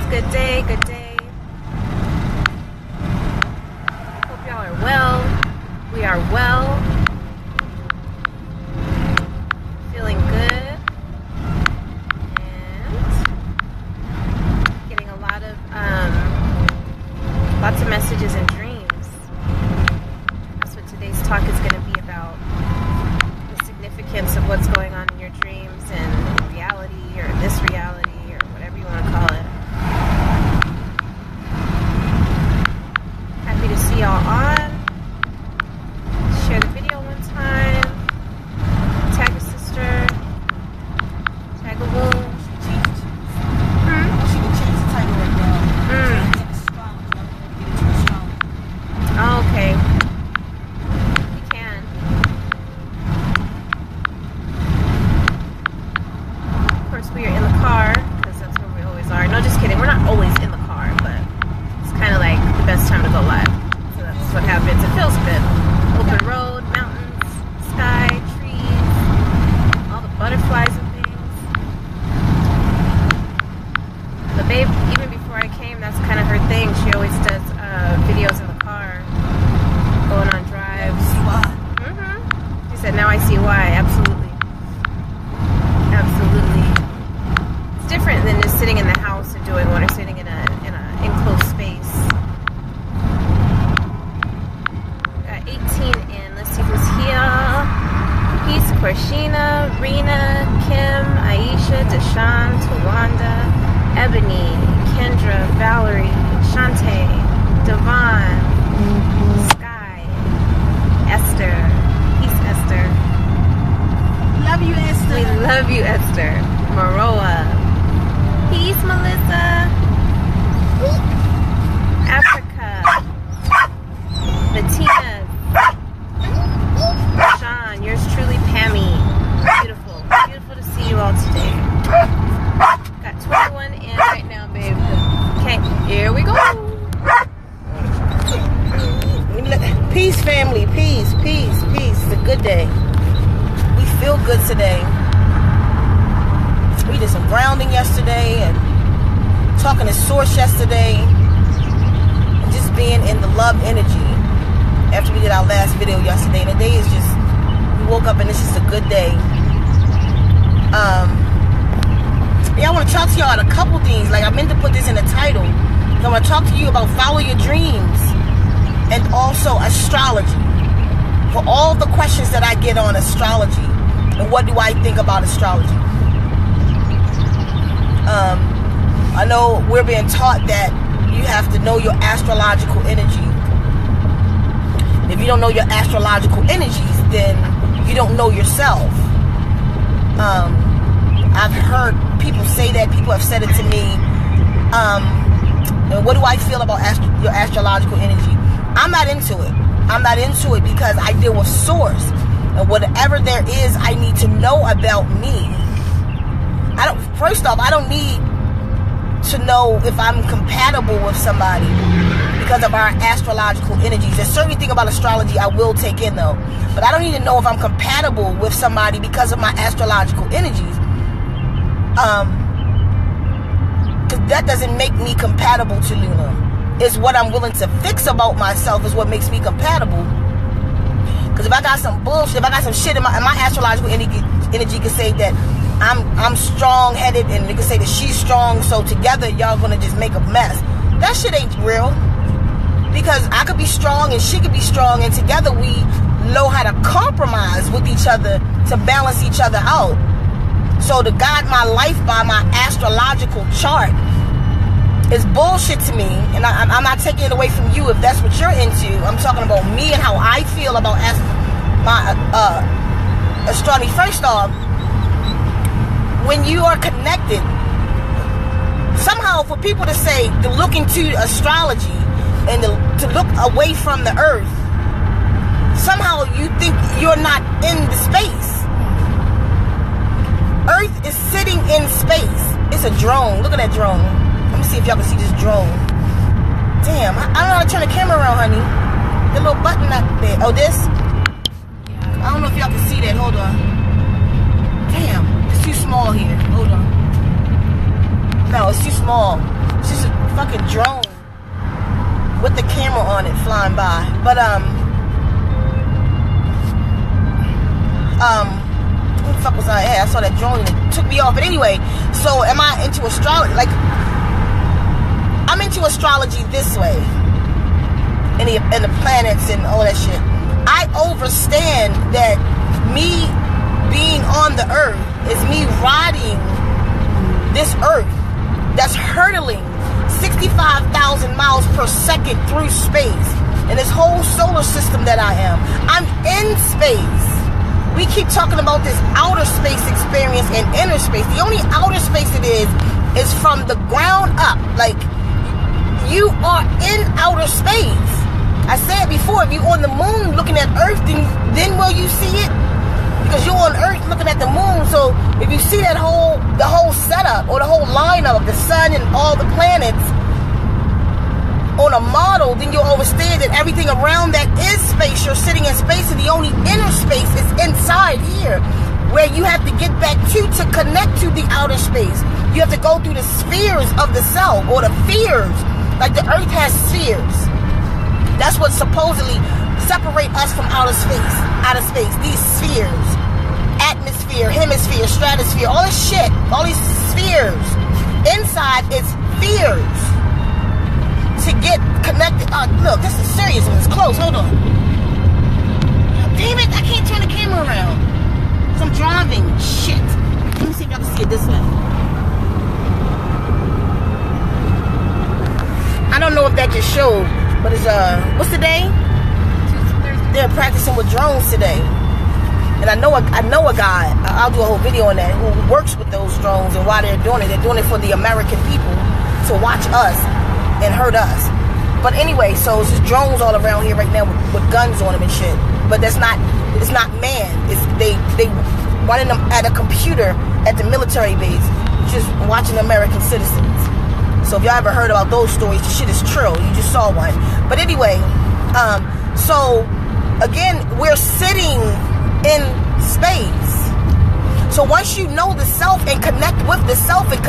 Good day, good day. Hope y'all are well. We are well. Feeling good. And getting a lot of lots of messages and dreams. That's what today's talk is going to be about. The significance of what's going on in your dreams and in reality, or this reality, or whatever you want to call it. Happy to see y'all on. Share the video one time. Tag a sister. Tag a womb. She can change the title right now. Oh, okay. We can. Of course, we are in the car because that's where we always are. No, just kidding. We're not always in the car, but it's kind of like the best time to go live. So that's what happens. It feels good. Open road, mountains, sky, trees, all the butterflies and things. But babe, even before I came, that's kind of her thing. She always does videos in the car, going on drives. She said, now I see why. Absolutely. Absolutely. It's different than just sitting in the house and doing one, or sitting in an enclosed space. Got 18 in. Let's see who's here. Peace, Korshina, Rena, Kim, Aisha, Deshawn, Tawanda, Ebony, Kendra, Valerie, Shantae, Devon, Sky, Esther. Peace, Esther. Love you, Esther. We love you, Esther. Maroa. Peace, Melissa. Africa. Bettina. Sean, yours truly, Pammy. Beautiful. Beautiful to see you all today. Got 21 in right now, babe. Okay, here we go. Peace, family. Peace, peace, peace. It's a good day. We feel good today. We did some grounding yesterday and talking to Source yesterday. And just being in the love energy after we did our last video yesterday. And the day is just, we woke up and it's just a good day. Yeah, I want to talk to y'all about a couple things. Like, I meant to put this in the title. I want to talk to you about follow your dreams and also astrology. For all the questions that I get on astrology and what do I think about astrology. I know we're being taught that you have to know your astrological energy. If you don't know your astrological energies, then you don't know yourself. I've heard people say that. People have said it to me. What do I feel about your astrological energy? I'm not into it. I'm not into it because I deal with Source. And whatever there is, I need to know about me. First off, I don't need to know if I'm compatible with somebody because of our astrological energies. There's certain thing about astrology I will take in though. But I don't need to know if I'm compatible with somebody because of my astrological energies. Because that doesn't make me compatible to Luna. It's what I'm willing to fix about myself is what makes me compatible. Because if I got some bullshit, if I got some shit in my astrological energy can say that I'm strong-headed, and they can say that she's strong, so together y'all gonna just make a mess. That shit ain't real. Because I could be strong and she could be strong, and together we know how to compromise with each other to balance each other out. So to guide my life by my astrological chart is bullshit to me, and I'm not taking it away from you if that's what you're into. I'm talking about me and how I feel about my astrology. First off, when you are connected, somehow for people to say to look into astrology and to look away from the earth, somehow you think you're not in the space. Earth is sitting in space. It's a drone. Look at that drone. Let me see if y'all can see this drone. Damn, I don't know how to turn the camera around, honey. The little button up there. Oh, this? I don't know if y'all can see that. Hold on. Damn, it's too small here. Hold on. No, it's too small. It's just fucking drone with the camera on it flying by. But who the fuck was I at? I saw that drone and it took me off. But anyway, so am I into astrology? Like, I'm into astrology this way, and the planets and all that shit. I understand that me being on the earth is me riding this earth that's hurtling 65,000 miles per second through space, and this whole solar system that I am. I'm in space. We keep talking about this outer space experience and inner space. The only outer space it is from the ground up. Like, you are in outer space. I said before, if you're on the moon looking at Earth, then will you see it? Because you're on Earth looking at the moon. So if you see the whole setup or the whole lineup of the sun and all the planets on a model, then you'll understand that everything around that is space. You're sitting in space, and the only inner space is inside here, where you have to get back to connect to the outer space. You have to go through the spheres of the self, or the spheres. Like the Earth has spheres. That's what supposedly separate us from outer space. These spheres, atmosphere, hemisphere, stratosphere, all this shit, all these spheres. Inside is spheres to get connected. Look, this is serious and it's close. Hold on. Damn it, I can't turn the camera around because I'm driving. Shit. Let me see if y'all can see it this way. I don't know if that just showed, but it's what's the day? They're practicing with drones today, and I know a guy. I'll do a whole video on that, who works with those drones and why they're doing it. They're doing it for the American people to watch us and hurt us. But anyway, so it's just drones all around here right now with guns on them and shit. But it's not man. It's they running them at a computer at the military base, just watching American citizens. So if y'all ever heard about those stories, the shit is true. You just saw one. But anyway, so again, we're sitting in space. So once you know the self and connect with the self and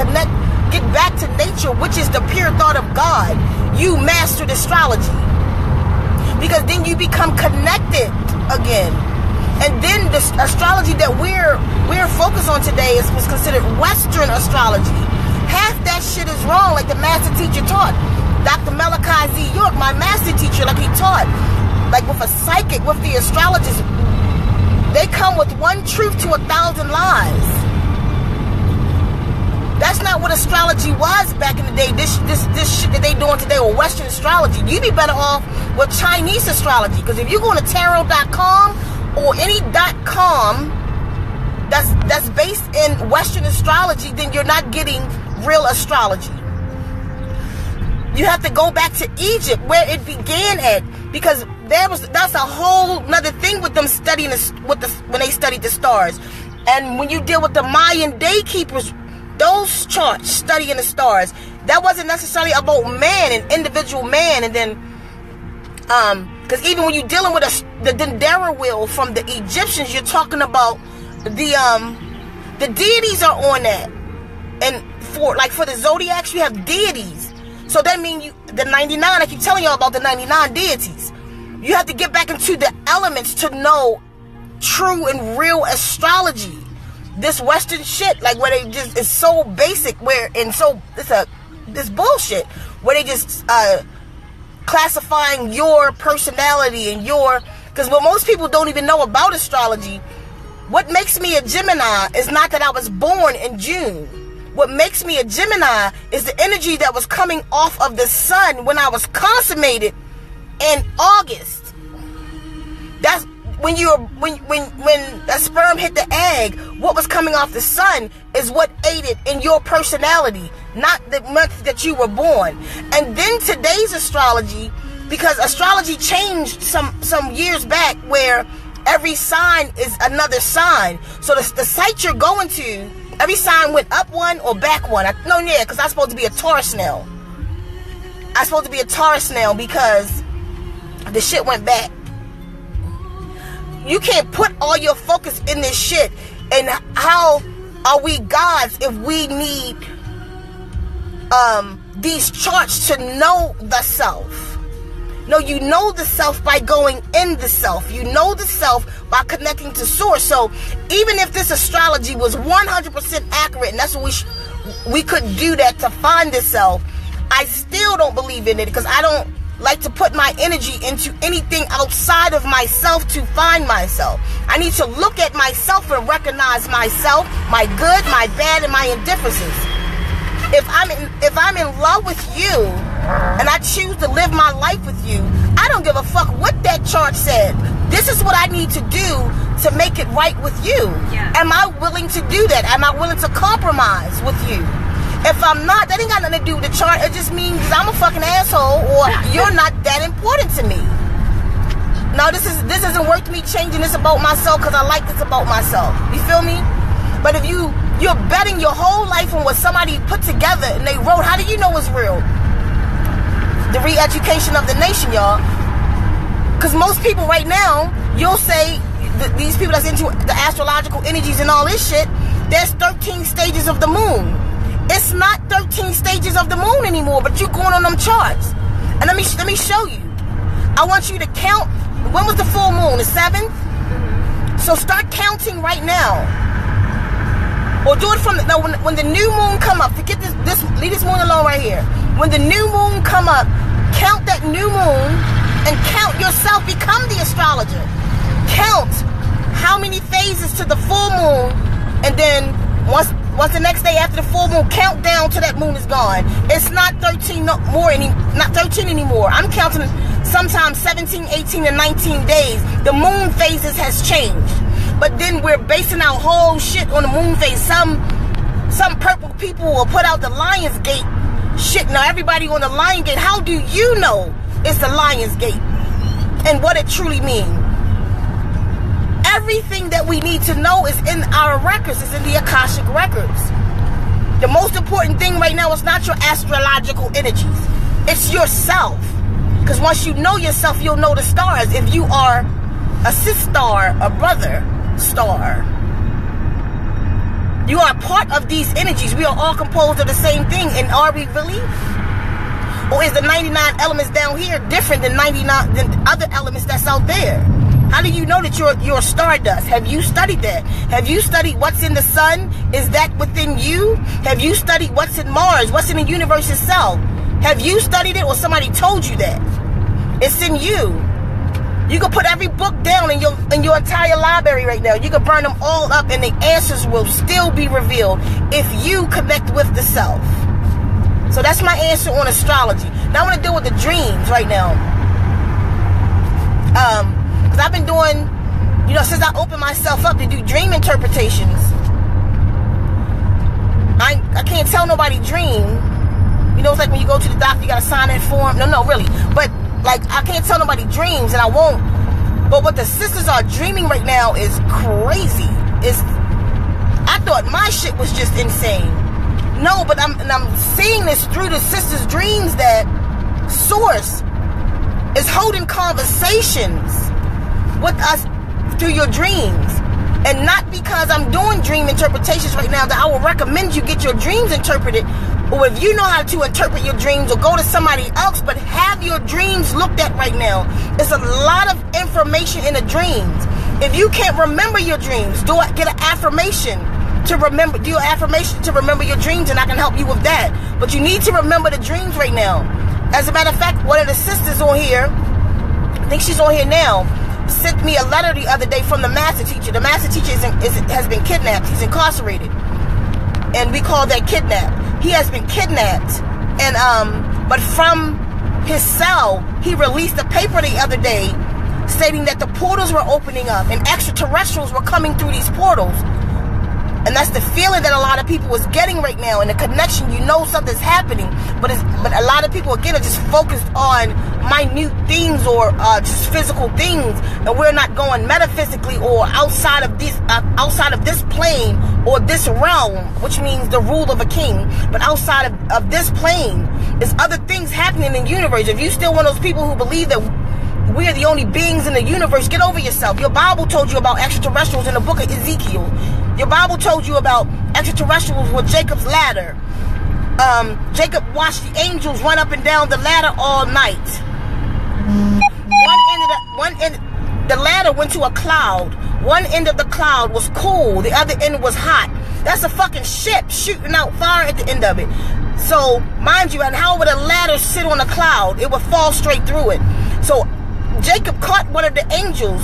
get back to nature, which is the pure thought of God, you mastered astrology. Because then you become connected again. And then the astrology that we're focused on today was considered Western astrology. Half that shit is wrong, like the master teacher taught. Dr. Malachi Z. York, my master teacher, like he taught. Like with a psychic, with the astrologist, they come with one truth to 1,000 lies. That's not what astrology was back in the day. This shit that they doing today with Western astrology. You'd be better off with Chinese astrology. Because if you go to tarot.com or any .com that's based in Western astrology, then you're not getting real astrology. You have to go back to Egypt, where it began at, because that's a whole nother thing with them studying when they studied the stars. And when you deal with the Mayan day keepers, those charts studying the stars, that wasn't necessarily about man, an individual man. And then because even when you're dealing with the Dendera wheel from the Egyptians, you're talking about the deities are on that. And for the zodiacs, you have deities. So that means the 99, I keep telling y'all about the 99 deities. You have to get back into the elements to know true and real astrology. This Western shit, like where they just is so basic, this bullshit where they just classifying your personality and because what most people don't even know about astrology, what makes me a Gemini is not that I was born in June. What makes me a Gemini is the energy that was coming off of the sun when I was consummated in August. That's when that sperm hit the egg. What was coming off the sun is what aided in your personality, not the month that you were born. And then today's astrology, because astrology changed some years back, where every sign is another sign. So the site you're going to, every sign went up one or back one. Because I'm supposed to be a Taurus now. I'm supposed to be a Taurus now because the shit went back. You can't put all your focus in this shit. And how are we gods if we need these charts to know the self. No, you know the self by going in the self. You know the self by connecting to source. So even if this astrology was 100% accurate, and that's what we could do that to find the self, I still don't believe in it, because I don't like to put my energy into anything outside of myself to find myself. I need to look at myself and recognize myself, my good, my bad, and my indifferences. If I'm in love with you and I choose to live my life with you, I don't give a fuck what that chart said. This is what I need to do to make it right with you. Yeah. Am I willing to do that? Am I willing to compromise with you? If I'm not, that ain't got nothing to do with the chart. It just means I'm a fucking asshole, or you're not that important to me. No, this isn't worth me changing this about myself because I like this about myself. You feel me? But if you're betting your whole life on what somebody put together and they wrote, how do you know it's real? The re-education of the nation, y'all. Because most people right now, you'll say, these people that's into the astrological energies and all this shit, there's 13 stages of the moon. It's not 13 stages of the moon anymore, but you're going on them charts. And let me show you. I want you to count. When was the full moon? The 7th? So start counting right now. Or do it from when the new moon come up. Forget this, leave this moon alone right here. When the new moon come up, count that new moon and count yourself. Become the astrologer. Count how many phases to the full moon, and then once the next day after the full moon, count down till that moon is gone. It's not 13 not 13 anymore. I'm counting sometimes 17, 18, and 19 days. The moon phases has changed. But then we're basing our whole shit on the moon phase. Some purple people will put out the Lion's Gate shit. Now everybody on the Lion Gate, how do you know it's the Lion's Gate and what it truly means? Everything that we need to know is in our records. It's in the Akashic records. The most important thing right now is not your astrological energies. It's yourself. Because once you know yourself, you'll know the stars. If you are a sis star, a brother star, you are part of these energies. We are all composed of the same thing. And are we really? Or is the 99 elements down here different than 99 than other elements that's out there? How do you know that you're stardust? Have you studied that? Have you studied what's in the sun? Is that within you? Have you studied what's in Mars? What's in the universe itself? Have you studied it, or somebody told you that? It's in you. You can put every book down in your entire library right now. You can burn them all up and the answers will still be revealed if you connect with the self. So that's my answer on astrology. Now I want to deal with the dreams right now. Because I've been doing, since I opened myself up to do dream interpretations. I can't tell nobody dream. It's like when you go to the doctor, you got to sign that form. No, really. But I can't tell nobody dreams, and I won't. But what the sisters are dreaming right now is crazy. I thought my shit was just insane. No, but I'm seeing this through the sisters' dreams, that Source is holding conversations with us through your dreams. And not because I'm doing dream interpretations right now that I will recommend you get your dreams interpreted, or if you know how to interpret your dreams, or go to somebody else, but have your dreams looked at right now. It's a lot of information in the dreams. If you can't remember your dreams, get an affirmation to remember. Do an affirmation to remember your dreams, and I can help you with that. But you need to remember the dreams right now. As a matter of fact, one of the sisters on here, I think she's on here now, sent me a letter the other day from the master teacher. The master teacher has been kidnapped. He's incarcerated, and we call that kidnap. He has been kidnapped, and but from his cell, he released a paper the other day stating that the portals were opening up and extraterrestrials were coming through these portals. And that's the feeling that a lot of people is getting right now, and the connection. Something's happening, but a lot of people again are just focused on minute things or just physical things, and we're not going metaphysically or outside of this plane or this realm, which means the rule of a king. But outside of this plane, there's other things happening in the universe. If you still one of those people who believe that we are the only beings in the universe, get over yourself. Your Bible told you about extraterrestrials in the book of Ezekiel. Your Bible told you about extraterrestrials with Jacob's ladder. Jacob watched the angels run up and down the ladder all night. The ladder went to a cloud. One end of the cloud was cool, the other end was hot. That's a fucking ship shooting out fire at the end of it. So, mind you, and how would a ladder sit on a cloud? It would fall straight through it. So, Jacob caught one of the angels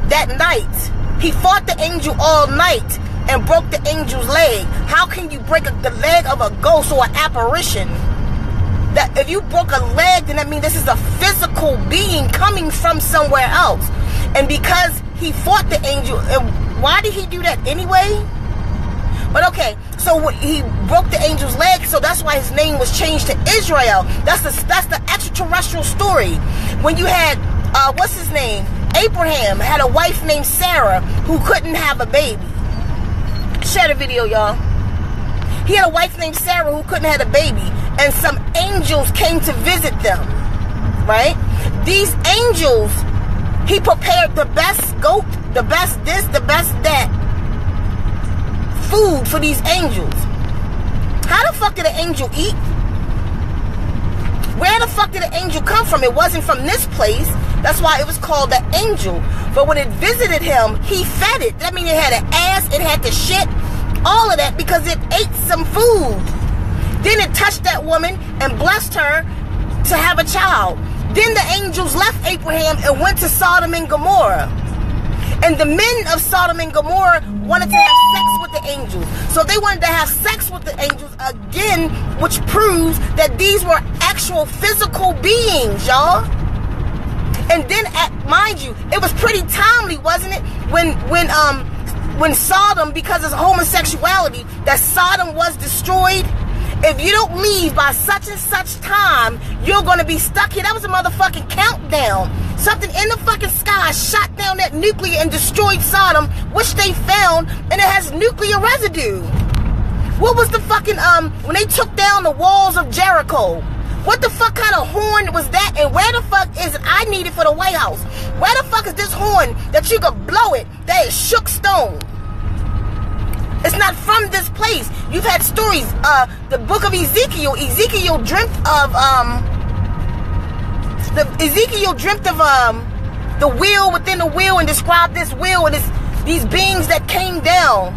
that night. He fought the angel all night and broke the angel's leg. How can you break the leg of a ghost or an apparition? That if you broke a leg, then that means this is a physical being coming from somewhere else. And because he fought the angel, and why did he do that anyway? But okay, so he broke the angel's leg, so that's why his name was changed to Israel. That's the extraterrestrial story. When you had, what's his name? Abraham had a wife named Sarah who couldn't have a baby. Share the video, y'all. He had a wife named Sarah who couldn't have a baby, and some angels came to visit them, right? These angels, he prepared the best goat, the best this, the best that food for these angels. How the fuck did an angel eat? Where the fuck did an angel come from? It wasn't from this place. That's why it was called the angel. But when it visited him, he fed it. That means it had an ass, it had the shit, all of that, because it ate some food. Then it touched that woman and blessed her to have a child. Then the angels left Abraham and went to Sodom and Gomorrah. And the men of Sodom and Gomorrah wanted to have sex with the angels. So they wanted to have sex with the angels again, which proves that these were actual physical beings, y'all. And then, mind you, it was pretty timely, wasn't it? When Sodom, because of homosexuality, that Sodom was destroyed. If you don't leave by such and such time, you're going to be stuck here. That was a motherfucking countdown. Something in the fucking sky shot down that nuclear and destroyed Sodom, which they found, and it has nuclear residue. What was the fucking, when they took down the walls of Jericho? What the fuck kind of horn was that? And where the fuck is it? I need it for the White House. Where the fuck is this horn that you could blow it that is shook stone? It's not from this place. You've had stories. The book of Ezekiel. Ezekiel dreamt of the wheel within the wheel and described this wheel and these beings that came down.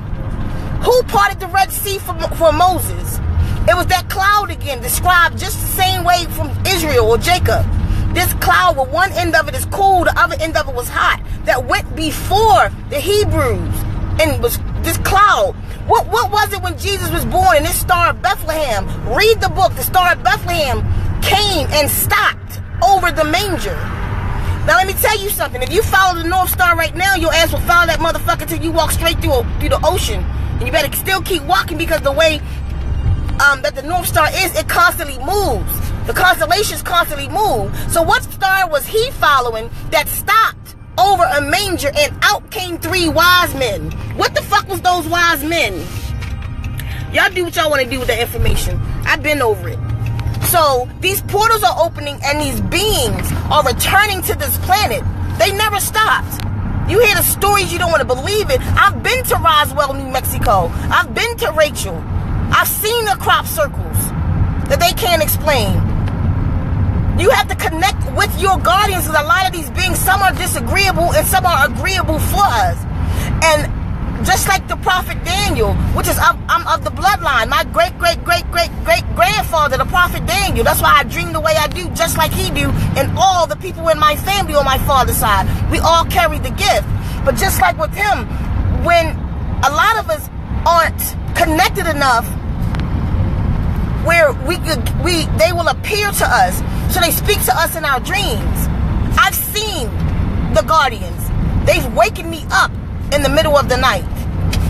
Who parted the Red Sea for Moses? It was that cloud again, described just the same way from Israel or Jacob. This cloud, with one end of it is cool, the other end of it was hot. That went before the Hebrews. And was this cloud. What was it when Jesus was born in this Star of Bethlehem? Read the book. The Star of Bethlehem came and stopped over the manger. Now let me tell you something. If you follow the North Star right now, your ass will follow that motherfucker till you walk straight through the ocean. And you better still keep walking, because the way that the North Star is, it constantly moves. The constellations constantly move. So what star was he following that stopped over a manger and out came 3 wise men? What the fuck was those wise men? Y'all do what y'all want to do with that information. I've been over it. So these portals are opening and these beings are returning to this planet. They never stopped. You hear the stories, you don't want to believe it. I've been to Roswell, New Mexico. I've been to Rachel. I've seen the crop circles that they can't explain. You have to connect with your guardians, because a lot of these beings, some are disagreeable and some are agreeable for us. And just like the prophet Daniel, which is, I'm of the bloodline. My great-great-great-great-great-grandfather, the prophet Daniel. That's why I dream the way I do, just like he do, and all the people in my family on my father's side. We all carry the gift. But just like with him, when a lot of us aren't connected enough where they will appear to us, so they speak to us in our dreams. I've seen the guardians. They've waken me up in the middle of the night.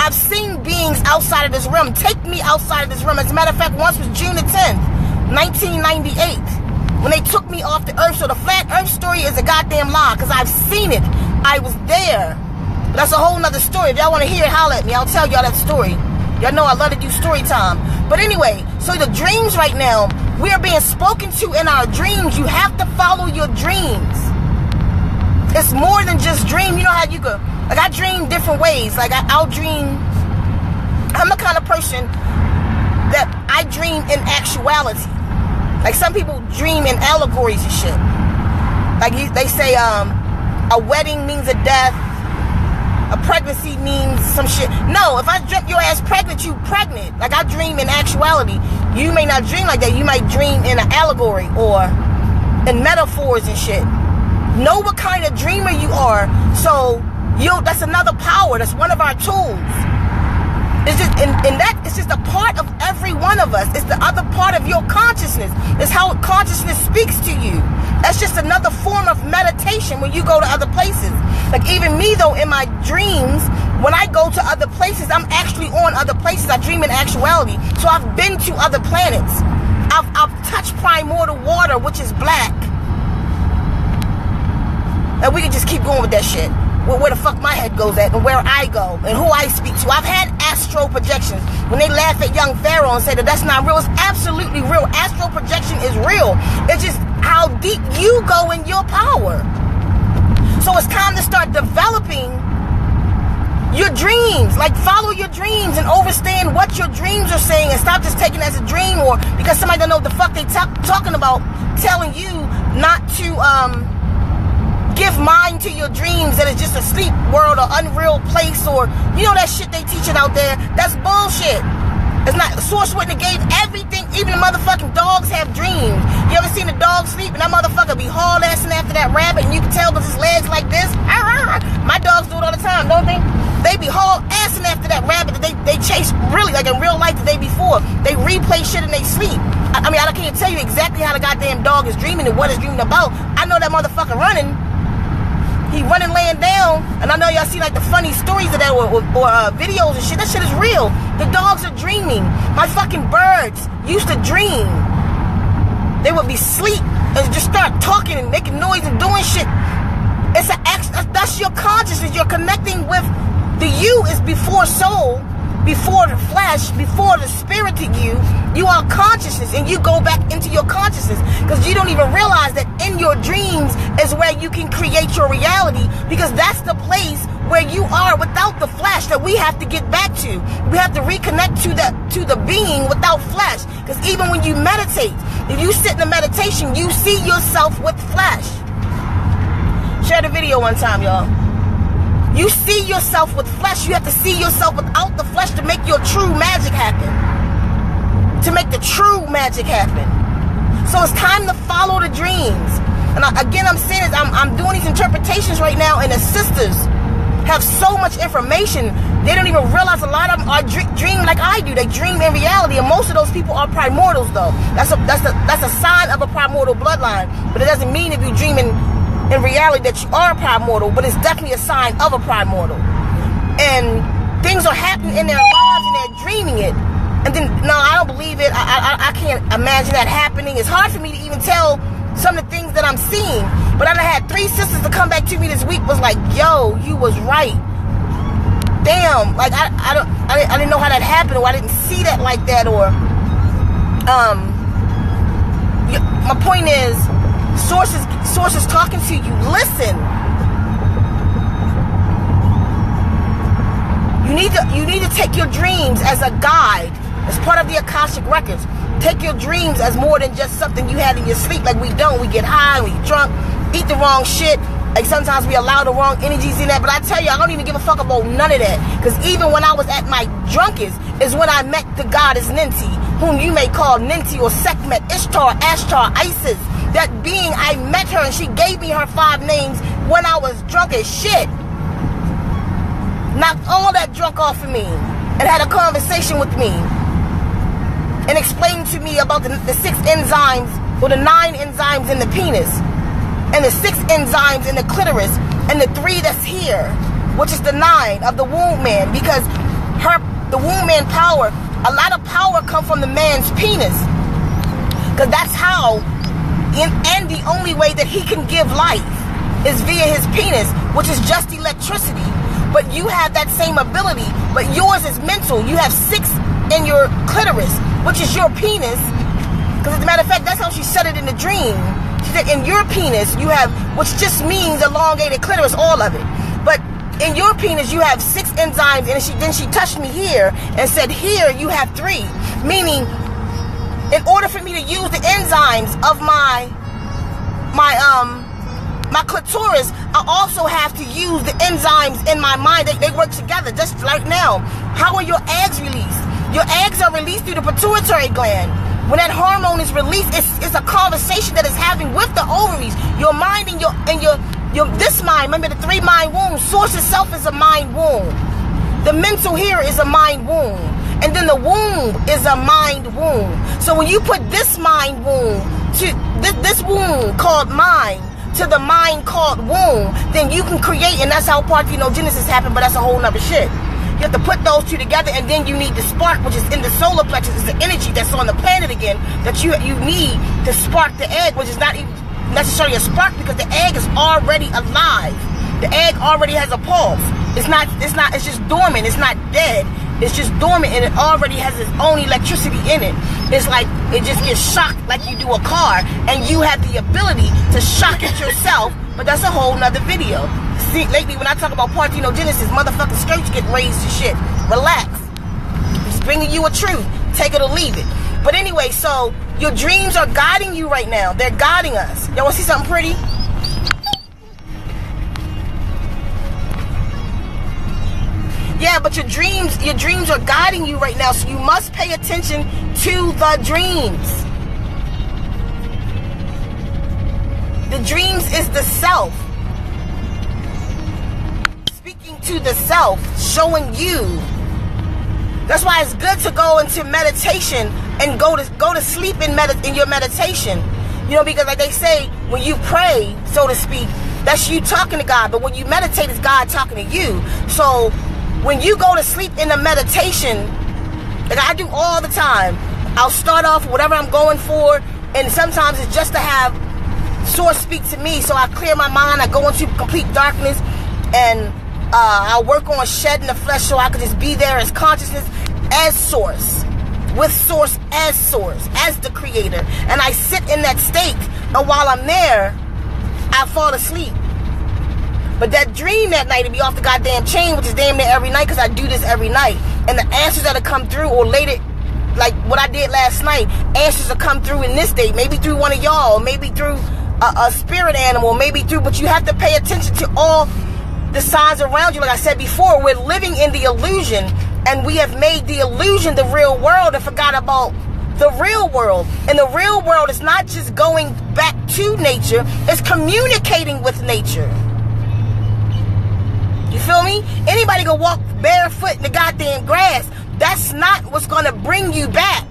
I've seen beings outside of this realm take me outside of this realm. As a matter of fact, once was June the 10th, 1998, when they took me off the earth. So the flat earth story is a goddamn lie, because I've seen it. I was there. But that's a whole nother story. If y'all want to hear it, holler at me. I'll tell y'all that story. Y'all know I love to do story time. But anyway, so the dreams right now, we are being spoken to in our dreams. You have to follow your dreams. It's more than just dream. You know how you go, like I dream different ways. Like I'll dream, I'm the kind of person that I I dream in actuality. Like some people dream in allegories and shit. Like they say a wedding means a death, a pregnancy means some shit. No, if I dream your ass pregnant, you pregnant. Like I dream in actuality. You may not dream like that. You might dream in an allegory or in metaphors and shit. Know what kind of dreamer you are. So that's another power. That's one of our tools. It's just and that it's just a part of every one of us. It's the other part of your consciousness. It's how consciousness speaks to you. That's just another form of meditation when you go to other places. Like even me though, in my dreams, when I go to other places, I'm actually on other places. I dream in actuality. So I've been to other planets. I've touched primordial water, which is black. And we can just keep going with that shit. Where the fuck my head goes at and where I go and who I speak to. I've had astral projections. When they laugh at young Pharaoh and say that that's not real, it's absolutely real. Astral projection is real. It's just how deep you go in your power. So it's time to start developing your dreams. Like follow your dreams and understand what your dreams are saying and stop just taking it as a dream or because somebody don't know what the fuck they talking about telling you not to give mind to your dreams that it's just a sleep world or unreal place or you know that shit they teaching out there. That's bullshit. It's not. Source Witness gave everything. Even the motherfucking dogs have dreams. You ever seen a dog sleep and that motherfucker be haul-assing after that rabbit and you can tell because his legs like this? My dogs do it all the time, don't they? They be haul-assing after that rabbit that they chase really like in real life the day before. They replay shit in they sleep. I mean, I can't tell you exactly how the goddamn dog is dreaming and what it's dreaming about. I know that motherfucker running. He running laying down, and I know y'all see like the funny stories of that or videos and shit. That shit is real. The dogs are dreaming. My fucking birds used to dream. They would be asleep and just start talking and making noise and doing shit. That's your consciousness. You're connecting with the you is before soul, before the flesh, before the spirit to you. You are consciousness and you go back into your consciousness because you don't even realize that in your dreams is where you can create your reality because that's the place where you are without the flesh that we have to get back to. We have to reconnect to the being without flesh because even when you meditate, if you sit in a meditation, you see yourself with flesh. Share the video one time, y'all. You see yourself with flesh. You have to see yourself without the flesh to make your true magic happen. To make the true magic happen. So it's time to follow the dreams. And again, I'm saying is I'm doing these interpretations right now, and the sisters have so much information they don't even realize. A lot of them are dream like I do. They dream in reality, and most of those people are primordials, though. That's a sign of a primordial bloodline. But it doesn't mean if you dream in reality that you are primordial, but it's definitely a sign of a primordial. And things are happening in their lives, and they're dreaming it. And then, no, I don't believe it. I can't imagine that happening. It's hard for me to even tell some of the things that I'm seeing. But I done had 3 sisters to come back to me this week was like, yo, you was right. Damn, like I didn't know how that happened, or I didn't see that like that, or my point is, sources talking to you. Listen. You need to take your dreams as a guide. As part of the Akashic Records. Take your dreams as more than just something you had in your sleep. Like we don't. We get high, we get drunk, eat the wrong shit. Like sometimes we allow the wrong energies in that. But I tell you, I don't even give a fuck about none of that. Because even when I was at my drunkest is when I met the goddess Ninti, whom you may call Ninti or Sekhmet, Ishtar, Ashtar, Isis. That being, I met her and she gave me her 5 names when I was drunk as shit. Knocked all that drunk off of me and had a conversation with me and explained to me about the 6 enzymes or the 9 enzymes in the penis and the 6 enzymes in the clitoris and the 3 that's here, which is the 9 of the womb man, because the womb man power, a lot of power come from the man's penis, because that's how and the only way that he can give life is via his penis, which is just electricity. But you have that same ability, but yours is mental. You have 6 in your clitoris, which is your penis. Because as a matter of fact, that's how she said it in the dream. She said in your penis you have, which just means elongated clitoris, all of it. But in your penis you have 6 enzymes, and then she touched me here and said here you have 3, meaning In order for me to use the enzymes of my clitoris, I also have to use the enzymes in my mind. They work together, just like now. How are your eggs released? Your eggs are released through the pituitary gland. When that hormone is released, it's a conversation that is having with the ovaries. Your mind and your this mind, remember the 3 mind wombs. Source itself is a mind womb. The mental here is a mind womb. And then the womb is a mind womb. So when you put this mind womb to this womb called mind to the mind called womb, then you can create, and that's how parthenogenesis happens, but that's a whole nother shit. You have to put those two together, and then you need the spark, which is in the solar plexus. It's the energy that's on the planet again that you need to spark the egg, which is not even necessarily a spark because the egg is already alive. The egg already has a pulse. It's just dormant. It's not dead. It's just dormant, and it already has its own electricity in it. It's like it just gets shocked like you do a car, and you have the ability to shock it yourself, but that's a whole nother video. See, lately when I talk about parthenogenesis, motherfucking skirts get raised to shit. Relax. Just bringing you a truth. Take it or leave it. But anyway, so your dreams are guiding you right now. They're guiding us. Y'all want to see something pretty? Yeah, but your dreams are guiding you right now, so you must pay attention to the dreams. The dreams is the self. Speaking to the self, showing you. That's why it's good to go into meditation and go to sleep in your meditation. You know, because like they say, when you pray, so to speak, that's you talking to God, but when you meditate, it's God talking to you. So when you go to sleep in a meditation, like I do all the time, I'll start off with whatever I'm going for, and sometimes it's just to have Source speak to me, so I clear my mind, I go into complete darkness, and I'll work on shedding the flesh so I can just be there as consciousness, as Source, with Source, as the creator, and I sit in that state, and while I'm there, I fall asleep. But that dream that night to be off the goddamn chain, which is damn near every night, because I do this every night. And the answers that'll come through, or later, like what I did last night, answers will come through in this day, maybe through one of y'all, or maybe through a spirit animal, maybe through, but you have to pay attention to all the signs around you. Like I said before, we're living in the illusion, and we have made the illusion the real world and forgot about the real world. And the real world is not just going back to nature, it's communicating with nature. You feel me? Anybody can walk barefoot in the goddamn grass. That's not what's gonna bring you back.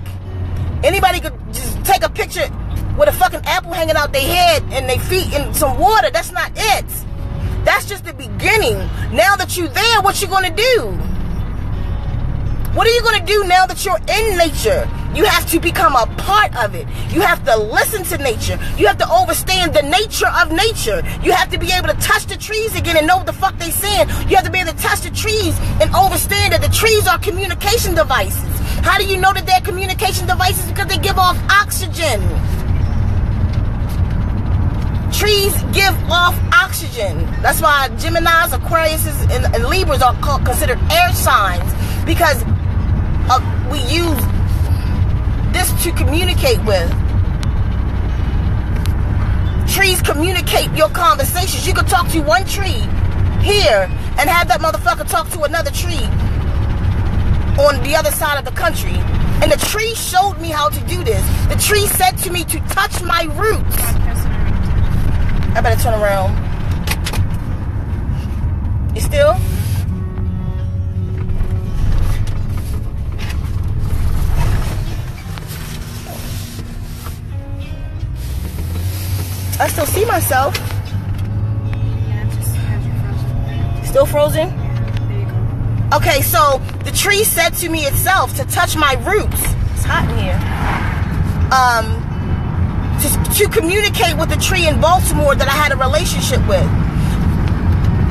Anybody could just take a picture with a fucking apple hanging out their head and their feet in some water. That's not it. That's just the beginning. Now that you're there, what you gonna do? What are you gonna do now that you're in nature? You have to become a part of it. You have to listen to nature. You have to understand the nature of nature. You have to be able to touch the trees again and know what the fuck they saying. You have to be able to touch the trees and understand that the trees are communication devices. How do you know that they're communication devices? Because they give off oxygen. Trees give off oxygen. That's why Geminis, Aquarius, and Libras are considered air signs, because we use this to communicate with. Trees communicate your conversations. You could talk to one tree here and have that motherfucker talk to another tree on the other side of the country. And the tree showed me how to do this. The tree said to me to touch my roots. I better turn around. You still? I still see myself. Yeah, it just has you frozen. Still frozen? Yeah, there you go. Okay, so the tree said to me itself to touch my roots. It's hot in here. To communicate with the tree in Baltimore that I had a relationship with.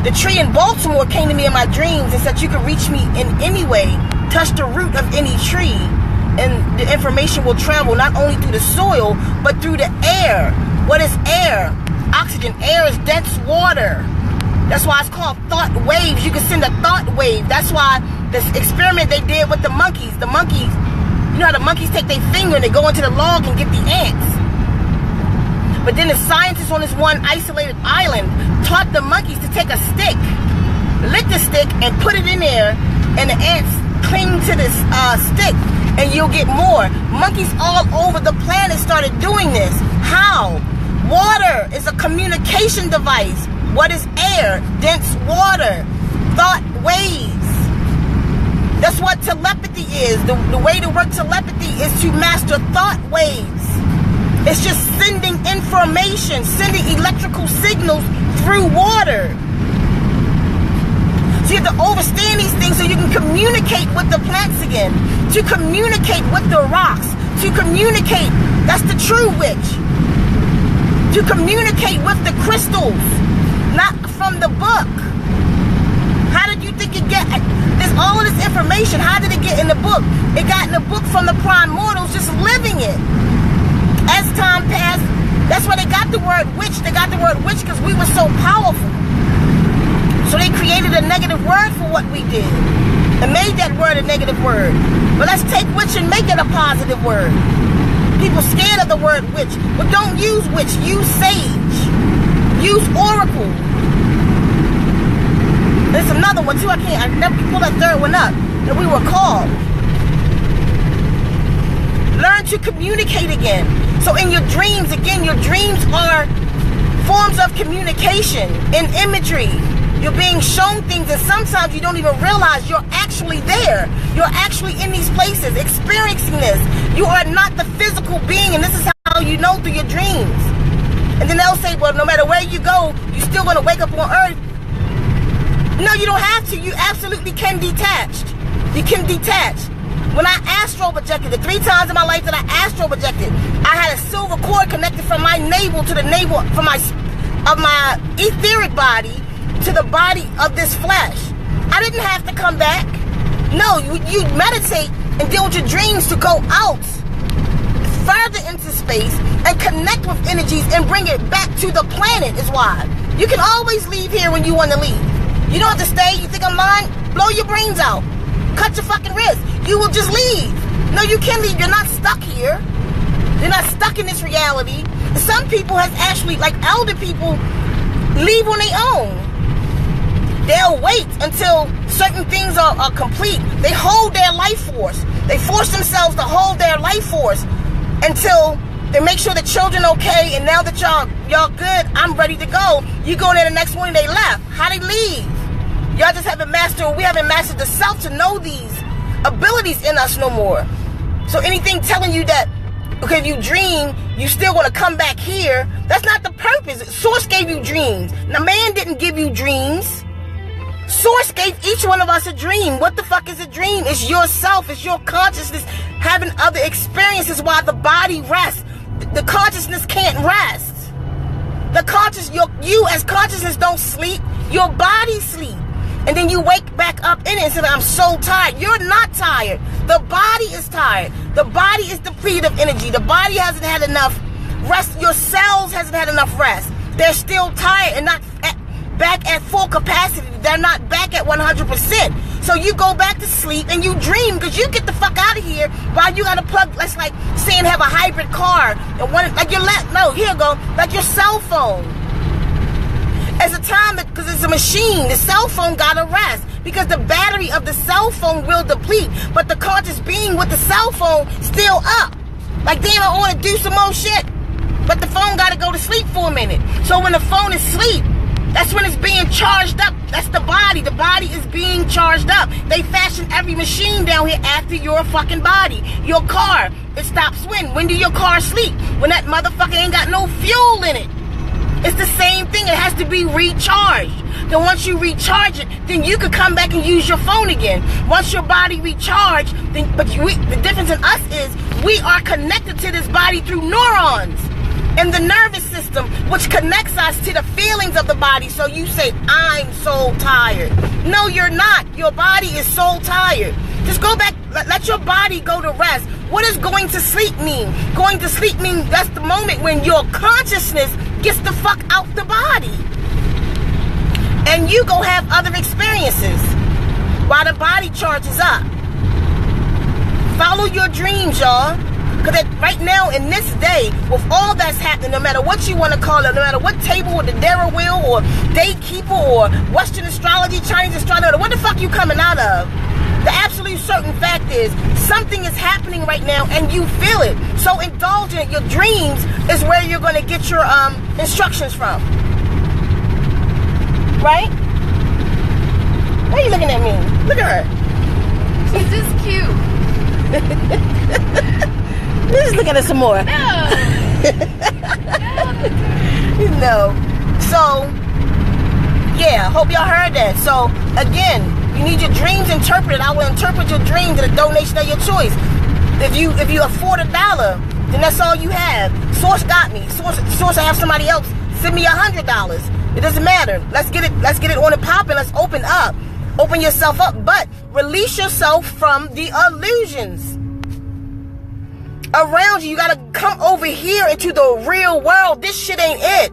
The tree in Baltimore came to me in my dreams and said you could reach me in any way, touch the root of any tree, and the information will travel not only through the soil, but through the air. What is air? Oxygen. Air is dense water. That's why it's called thought waves. You can send a thought wave. That's why this experiment they did with the monkeys You know how the monkeys take their finger and they go into the log and get the ants. But then the scientists on this one isolated island taught the monkeys to take a stick, lick the stick, and put it in there, and the ants cling to this stick, and you'll get more. Monkeys all over the planet started doing this. How? Water is a communication device. What is air? Dense water. Thought waves. That's what telepathy is. The way to work telepathy is to master thought waves. It's just sending information, sending electrical signals through water. So you have to understand these things so you can communicate with the plants again. To communicate with the rocks. To communicate, that's the true witch. To communicate with the crystals. Not from the book. How did you think it get? There's all of this information. How did it get in the book? It got in the book from the primordials just living it. As time passed, that's why they got the word witch. They got the word witch because we were so powerful. So they created a negative word for what we did and made that word a negative word. But let's take witch and make it a positive word. People scared of the word witch. But don't use witch. Use sage. Use oracle. There's another one too. I never pull that third one up that we were called. Learn to communicate again. So in your dreams, again, your dreams are forms of communication and imagery. You're being shown things, and sometimes you don't even realize you're actually there. You're actually in these places, experiencing this. You are not the physical being, and this is how you know through your dreams. And then they'll say, well, no matter where you go, you're still going to wake up on earth. No, you don't have to. You absolutely can detach. You can detach. When I astral projected, the 3 times in my life that I astral projected, I had a silver cord connected from my navel to the navel, from my etheric body to the body of this flesh. I didn't have to come back. No, you meditate and deal with your dreams to go out further into space and connect with energies and bring it back to the planet is why. You can always leave here when you want to leave. You don't have to stay. You think I'm lying? Blow your brains out. Cut your fucking wrist. You will just leave. No, you can leave. You're not stuck here. You're not stuck in this reality. Some people have actually, like elder people, leave on their own. They'll wait until certain things are complete. They hold their life force. They force themselves to hold their life force until they make sure the children okay. And now that y'all good, I'm ready to go. You go there the next morning, they left. How they leave? Y'all just haven't mastered, we haven't mastered the self to know these abilities in us no more. So anything telling you that, okay, if you dream, you still want to come back here, that's not the purpose. Source gave you dreams. Now, man didn't give you dreams. Source gave each one of us a dream. What the fuck is a dream? It's yourself. It's your consciousness having other experiences while the body rests. The consciousness can't rest. You as consciousness don't sleep. Your body sleeps. And then you wake back up in it and say, I'm so tired. You're not tired. The body is tired. The body is depleted of energy. The body hasn't had enough rest. Your cells hasn't had enough rest. They're still tired and not back at full capacity. They're not back at 100%. So you go back to sleep and you dream because you get the fuck out of here while you got to plug, let's like saying have a hybrid car. And one, like here you go, like your cell phone. As a time, because it's a machine, the cell phone gotta rest because the battery of the cell phone will deplete, but the conscious being with the cell phone still up. Like, damn, I want to do some more shit, but the phone gotta go to sleep for a minute. So when the phone is asleep, that's when it's being charged up. That's the body. The body is being charged up. They fashion every machine down here after your fucking body. Your car, it stops when? When do your car sleep? When that motherfucker ain't got no fuel in it. It's the same thing. It has to be recharged. Then once you recharge it, then you could come back and use your phone again. Once your body recharged, then the difference in us is we are connected to this body through neurons and the nervous system, which connects us to the feelings of the body. So you say, I'm so tired. No, you're not. Your body is so tired. Just go back. Let your body go to rest. What does going to sleep mean? Going to sleep means that's the moment when your consciousness gets the fuck out the body. And you go have other experiences while the body charges up. Follow your dreams, y'all. Because right now, in this day, with all that's happening, no matter what you want to call it, no matter what table or the Dara wheel or Daykeeper or Western astrology, Chinese astrology, what the fuck you coming out of? The absolute certain fact is something is happening right now and you feel it. So indulge in it. Your dreams is where you're going to get your instructions from. Right? Why are you looking at me? Look at her. She's just cute. Let's look at her some more. No. So, yeah, hope y'all heard that. So, again, you need your dreams interpreted. I will interpret your dreams at a donation of your choice. If you afford $1, then that's all you have. Source got me. Source I have somebody else send me $100. It doesn't matter. Let's get it on and popping. Let's open up. Open yourself up, but release yourself from the illusions around you. You gotta come over here into the real world. This shit ain't it.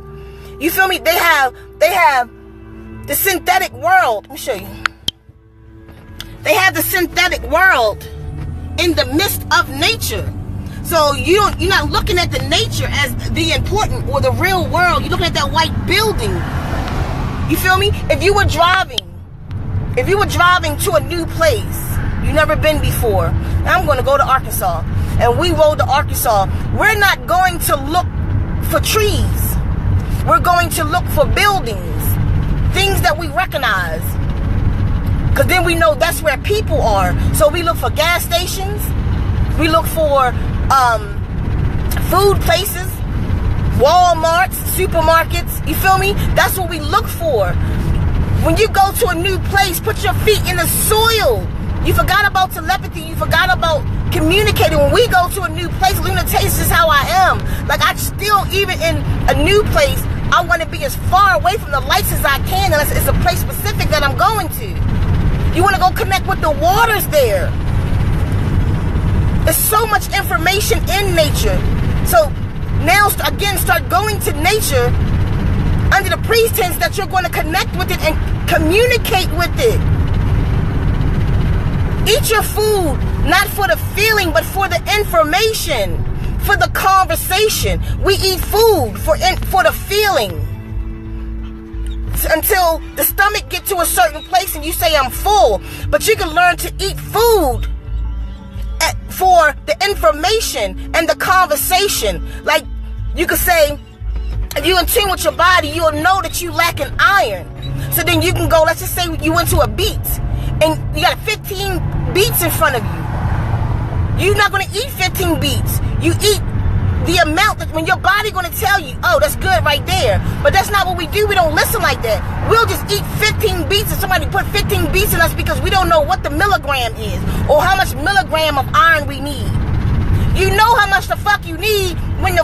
You feel me? They have the synthetic world. Let me show you. They have the synthetic world in the midst of nature. So you're not looking at the nature as the important or the real world. You're looking at that white building. You feel me? If you were driving to a new place you've never been before, I'm going to go to Arkansas, and we rode to Arkansas, we're not going to look for trees. We're going to look for buildings, things that we recognize, because then we know that's where people are. So we look for gas stations, we look for food places, Walmarts, supermarkets. You feel me? That's what we look for. When you go to a new place, put your feet in the soil. You forgot about telepathy. You forgot about communicating. When we go to a new place, Luna Taste is how I am. Like, I still, even in a new place, I want to be as far away from the lights as I can, unless it's a place specific that I'm going to. You want to go connect with the waters there. There's so much information in nature. So now, again, start going to nature under the pretense that you're going to connect with it and communicate with it. Eat your food, not for the feeling, but for the information, for the conversation. We eat food for the feeling. Until the stomach gets to a certain place and you say, I'm full. But you can learn to eat food for the information and the conversation. Like, you could say, if you're in tune with your body, you'll know that you lack an iron. So then you can go, let's just say you went to a beet and you got 15 beets in front of you. You're not going to eat 15 beets. You eat the amount that when your body going to tell you, oh, that's good right there. But that's not what we do. We don't listen like that. We'll just eat 15 beets and somebody put 15 beets in us because we don't know what the milligram is or how much milligram of iron we need. You know how much the fuck you need when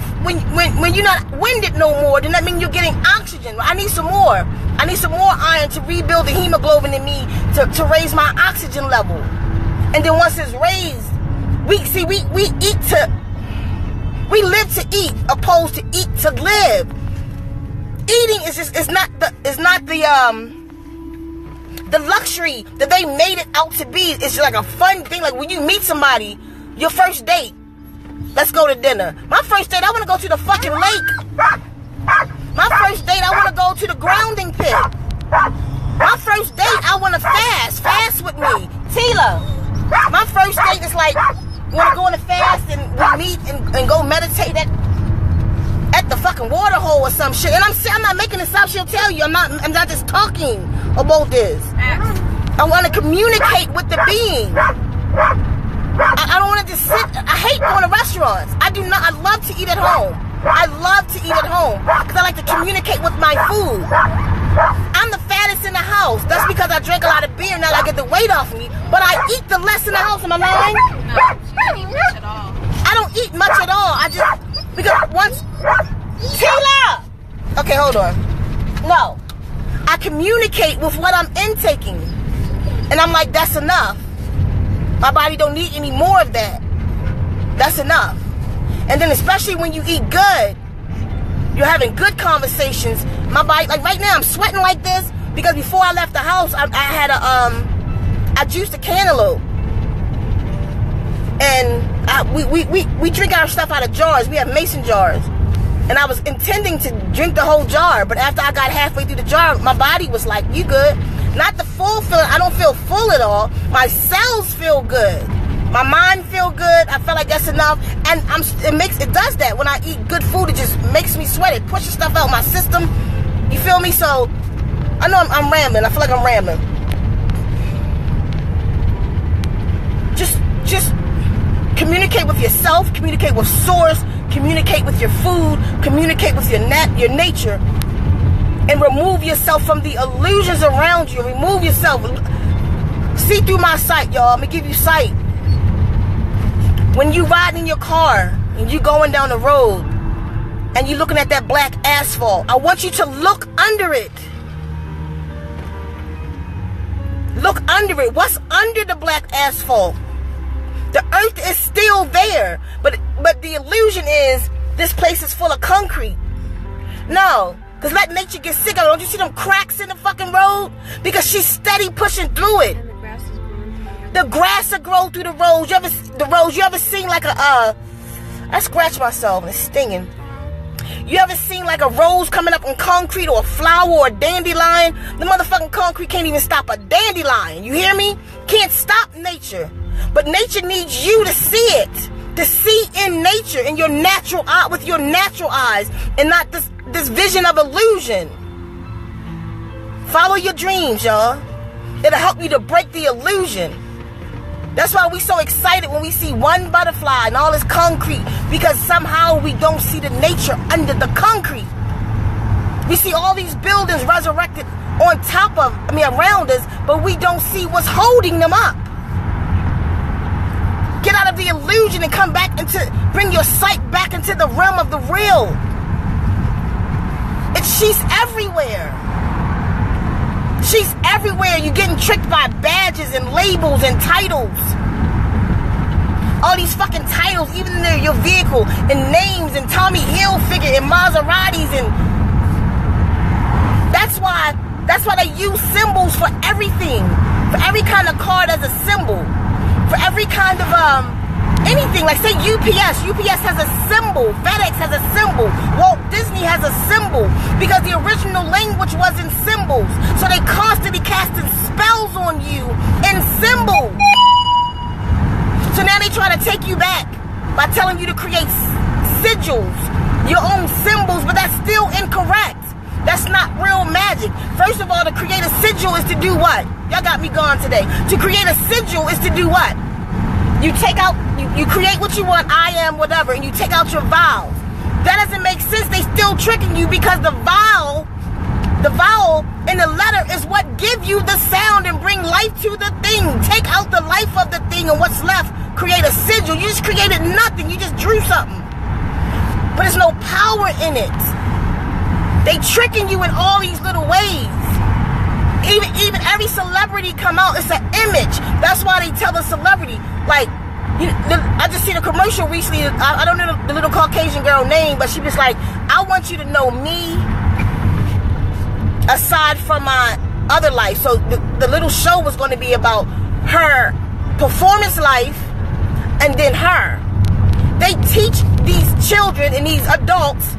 you're not winded no more. Then that means you're getting oxygen. I need some more. I need some more iron to rebuild the hemoglobin in me to raise my oxygen level. And then once it's raised, we live to eat opposed to eat to live. Eating is not the luxury that they made it out to be. It's like a fun thing. Like when you meet somebody, your first date, let's go to dinner. My first date, I want to go to the fucking lake. My first date, I want to go to the grounding pit. My first date, I want to fast with me. Tila, my first date is like, we want to go on a fast and we meet and go meditate at the fucking water hole or some shit. And I'm not making this up. She'll tell you. I'm not just talking about this. I want to communicate with the being. I don't want to just sit. I hate going to restaurants. I do not. I love to eat at home. I love to eat at home because I like to communicate with my food. I'm the fattest in the house. That's because I drink a lot of beer and now I get the weight off me. But I eat the less in the house. Am I lying? No, she don't eat much at all. I don't eat much at all. I just, because once, Tila! Okay, hold on. No. I communicate with what I'm intaking. And I'm like, that's enough. My body don't need any more of that. That's enough. And then especially when you eat good, you're having good conversations. My body, like right now, I'm sweating like this because before I left the house, I juiced a cantaloupe. And we drink our stuff out of jars. We have mason jars. And I was intending to drink the whole jar, but after I got halfway through the jar, my body was like, you good. Not the full feeling. I don't feel full at all. My cells feel good. My mind feel good. I feel like that's enough. And it does that. When I eat good food, it just makes me sweat. It pushes stuff out of my system. You feel me? So, I know I'm rambling. I feel like I'm rambling. Just communicate with yourself, communicate with source, communicate with your food, communicate with your nature, and remove yourself from the illusions around you. Remove yourself. See through my sight, y'all. I'm gonna give you sight. When you ride in your car and you going down the road and you looking at that black asphalt, I want you to look under it. Look under it. What's under the black asphalt? The earth is still there, but the illusion is this place is full of concrete. No, because let nature get sick of it. Don't you see them cracks in the fucking road? Because she's steady pushing through it. And the grass is growing. The grass will grow through the roads. You ever seen like I scratch myself and it's stinging. You ever seen like a rose coming up on concrete, or a flower, or a dandelion? The motherfucking concrete can't even stop a dandelion. You hear me? Can't stop nature. But nature needs you to see it. To see in nature, in your natural eye, with your natural eyes, and not this vision of illusion. Follow your dreams, y'all. It'll help you to break the illusion. That's why we so excited when we see one butterfly and all this concrete, because somehow we don't see the nature under the concrete. We see all these buildings resurrected on top of, around us, but we don't see what's holding them up. Get out of the illusion and come back bring your sight back into the realm of the real. She's everywhere. She's everywhere. You're getting tricked by badges and labels and titles. All these fucking titles, even in your vehicle, and names, and Tommy Hilfiger, and Maseratis, and that's why they use symbols for everything. For every kind of car, there's a symbol. For every kind of anything, like say UPS has a symbol, FedEx has a symbol, Walt Disney has a symbol, because the original language was in symbols. So they constantly casting spells on you in symbols. So now they try to take you back by telling you to create sigils, your own symbols, but that's still incorrect. That's not real magic. First of all, to create a sigil is to do what? Y'all got me gone today. To create a sigil is to do what? You take out, you create what you want, I am, whatever, and you take out your vowels. That doesn't make sense. They still tricking you, because the vowel in the letter is what give you the sound and bring life to the thing. Take out the life of the thing, and what's left, create a sigil. You just created nothing. You just drew something. But there's no power in it. They tricking you in all these little ways. Even every celebrity come out, it's an image. That's why they tell a celebrity, like, I just seen a commercial recently. I don't know the little Caucasian girl name, but she was like, I want you to know me aside from my other life. So the little show was going to be about her performance life and then her. They teach these children and these adults,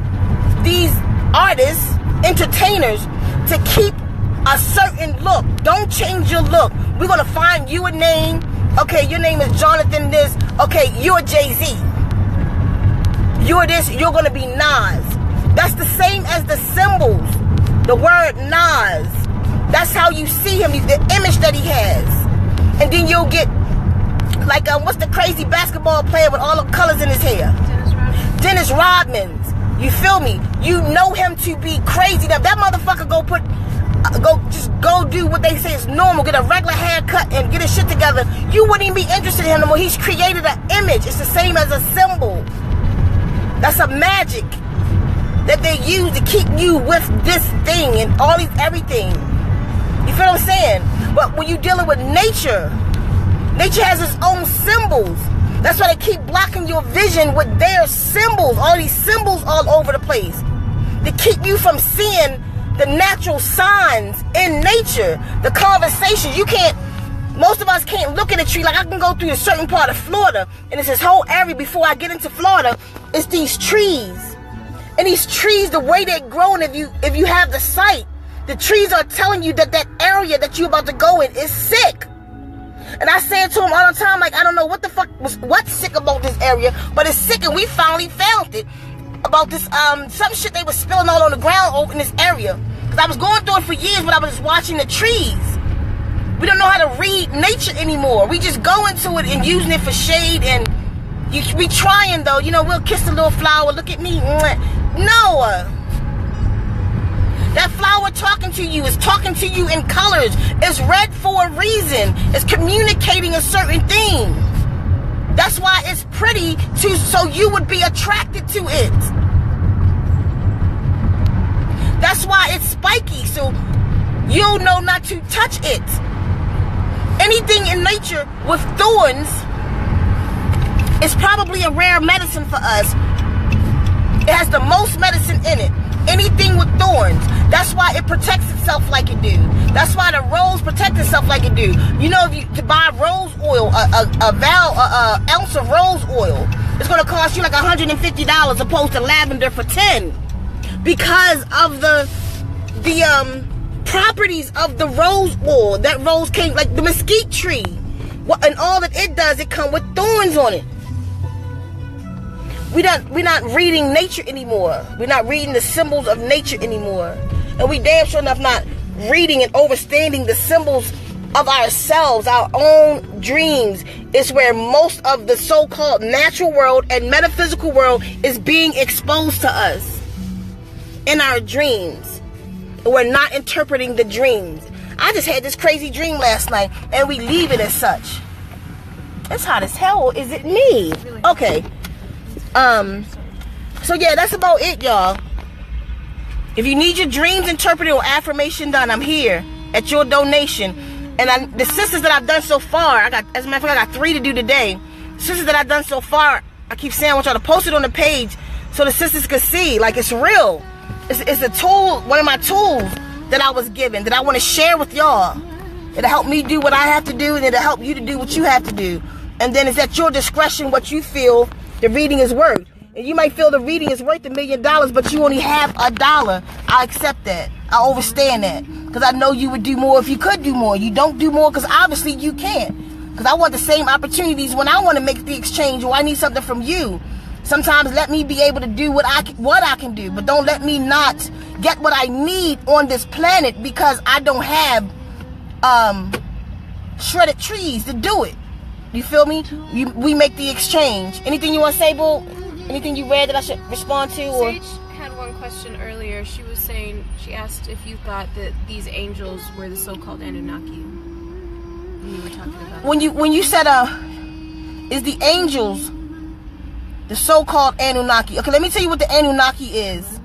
these artists, entertainers, to keep a certain look. Don't change your look. We're going to find you a name. Okay, your name is Jonathan this. Okay, you're Jay-Z. You're this. You're going to be Nas. That's the same as the symbols. The word Nas. That's how you see him, the image that he has. And then you'll get, like, what's the crazy basketball player with all the colors in his hair? Dennis Rodman. You feel me? You know him to be crazy. Now, that motherfucker go do what they say is normal, get a regular haircut and get his shit together, you wouldn't even be interested in him anymore. He's created an image. It's the same as a symbol. That's a magic that they use to keep you with this thing and all these everything. You feel what I'm saying? But when you're dealing with nature, nature has its own symbols. That's why they keep blocking your vision with their symbols. All these symbols all over the place to keep you from seeing the natural signs in nature, the conversations. You can't, Most of us can't look at a tree. Like, I can go through a certain part of Florida, and it's this whole area before I get into Florida. It's these trees. And these trees, the way they're growing, if you have the sight, the trees are telling you that that area that you're about to go in is sick. And I say it to them all the time, like, I don't know what the fuck what's sick about this area, but it's sick, and we finally found it. About this, some shit they were spilling all on the ground over in this area. Because I was going through it for years, but I was just watching the trees. We don't know how to read nature anymore. We just go into it and using it for shade, and we trying though. You know, we'll kiss the little flower. Look at me. No. That flower talking to you is talking to you in colors. It's red for a reason. It's communicating a certain thing. That's why it's pretty so you would be attracted to it. That's why it's spiky, so you'll know not to touch it. Anything in nature with thorns is probably a rare medicine for us. It has the most medicine in it. Anything with thorns. That's why it protects itself like it do. That's why the rose protects itself like it do. You know, if you to buy rose oil, a ounce of rose oil, it's gonna cost you like $150 opposed to lavender for $10, because of the properties of the rose oil. That rose came like the mesquite tree. And all that it does, it come with thorns on it. We're not reading nature anymore. We're not reading the symbols of nature anymore. And we damn sure enough not reading and understanding the symbols of ourselves, our own dreams. Is where most of the so-called natural world and metaphysical world is being exposed to us in our dreams. We're not interpreting the dreams. I just had this crazy dream last night, and we leave it as such. It's hot as hell. Is it me? Okay. So yeah, that's about it, y'all. If you need your dreams interpreted or affirmation done, I'm here at your donation. And the sisters that I've done so far, as a matter of fact, I got 3 to do today. Sisters that I've done so far, I keep saying I want y'all to post it on the page so the sisters can see, like, it's real. It's a tool, one of my tools that I was given, that I want to share with y'all. It'll help me do what I have to do, and it'll help you to do what you have to do. And then it's at your discretion what you feel the reading is worth. And you might feel the reading is worth $1 million, but you only have $1. I accept that. I understand that. Because I know you would do more if you could do more. You don't do more because obviously you can't. Because I want the same opportunities when I want to make the exchange, or I need something from you. Sometimes let me be able to do what I can do, but don't let me not get what I need on this planet because I don't have shredded trees to do it. You feel me? We make the exchange. Anything you want to say, Boo? Anything you read that I should respond to? Or Sage had one question earlier. She was saying, she asked if you thought that these angels were the so-called Anunnaki. When you were talking about when you said is the angels the so-called Anunnaki? Okay, let me tell you what the Anunnaki is.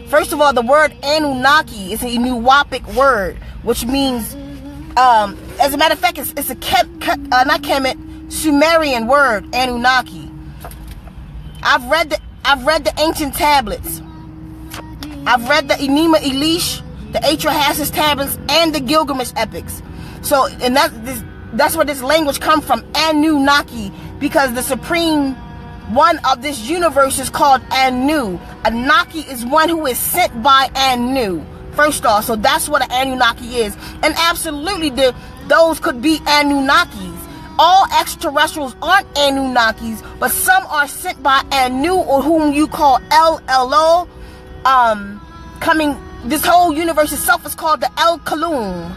First of all, the word Anunnaki is a Nuwapic word, which means, as a matter of fact, it's a not Kemet, Sumerian word, Anunnaki. I've read the ancient tablets. I've read the Enuma Elish, the Atrahasis tablets, and the Gilgamesh epics. So, and that's where this language comes from, Anunnaki, because the supreme one of this universe is called Anu. Anunnaki is one who is sent by Anu. First off, so that's what an Anunnaki is. And absolutely, those could be Anunnakis. All extraterrestrials aren't Anunnakis, but some are sent by Anu, or whom you call El-Elo. This whole universe itself is called the El-Kalum.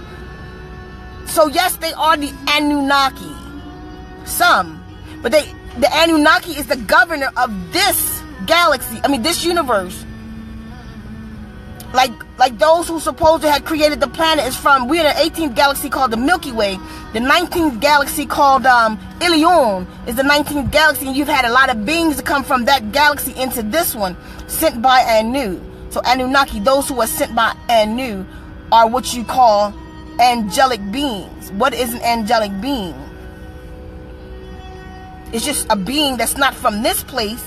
So yes, they are the Anunnaki. Some. But the Anunnaki is the governor of this galaxy, this universe. Like those who supposedly had created the planet is from, we're in the 18th galaxy called the Milky Way. The 19th galaxy called Ilion is the 19th galaxy, and you've had a lot of beings to come from that galaxy into this one, sent by Anu. So Anunnaki, those who are sent by Anu, are what you call angelic beings. What is an angelic being? It's just a being that's not from this place.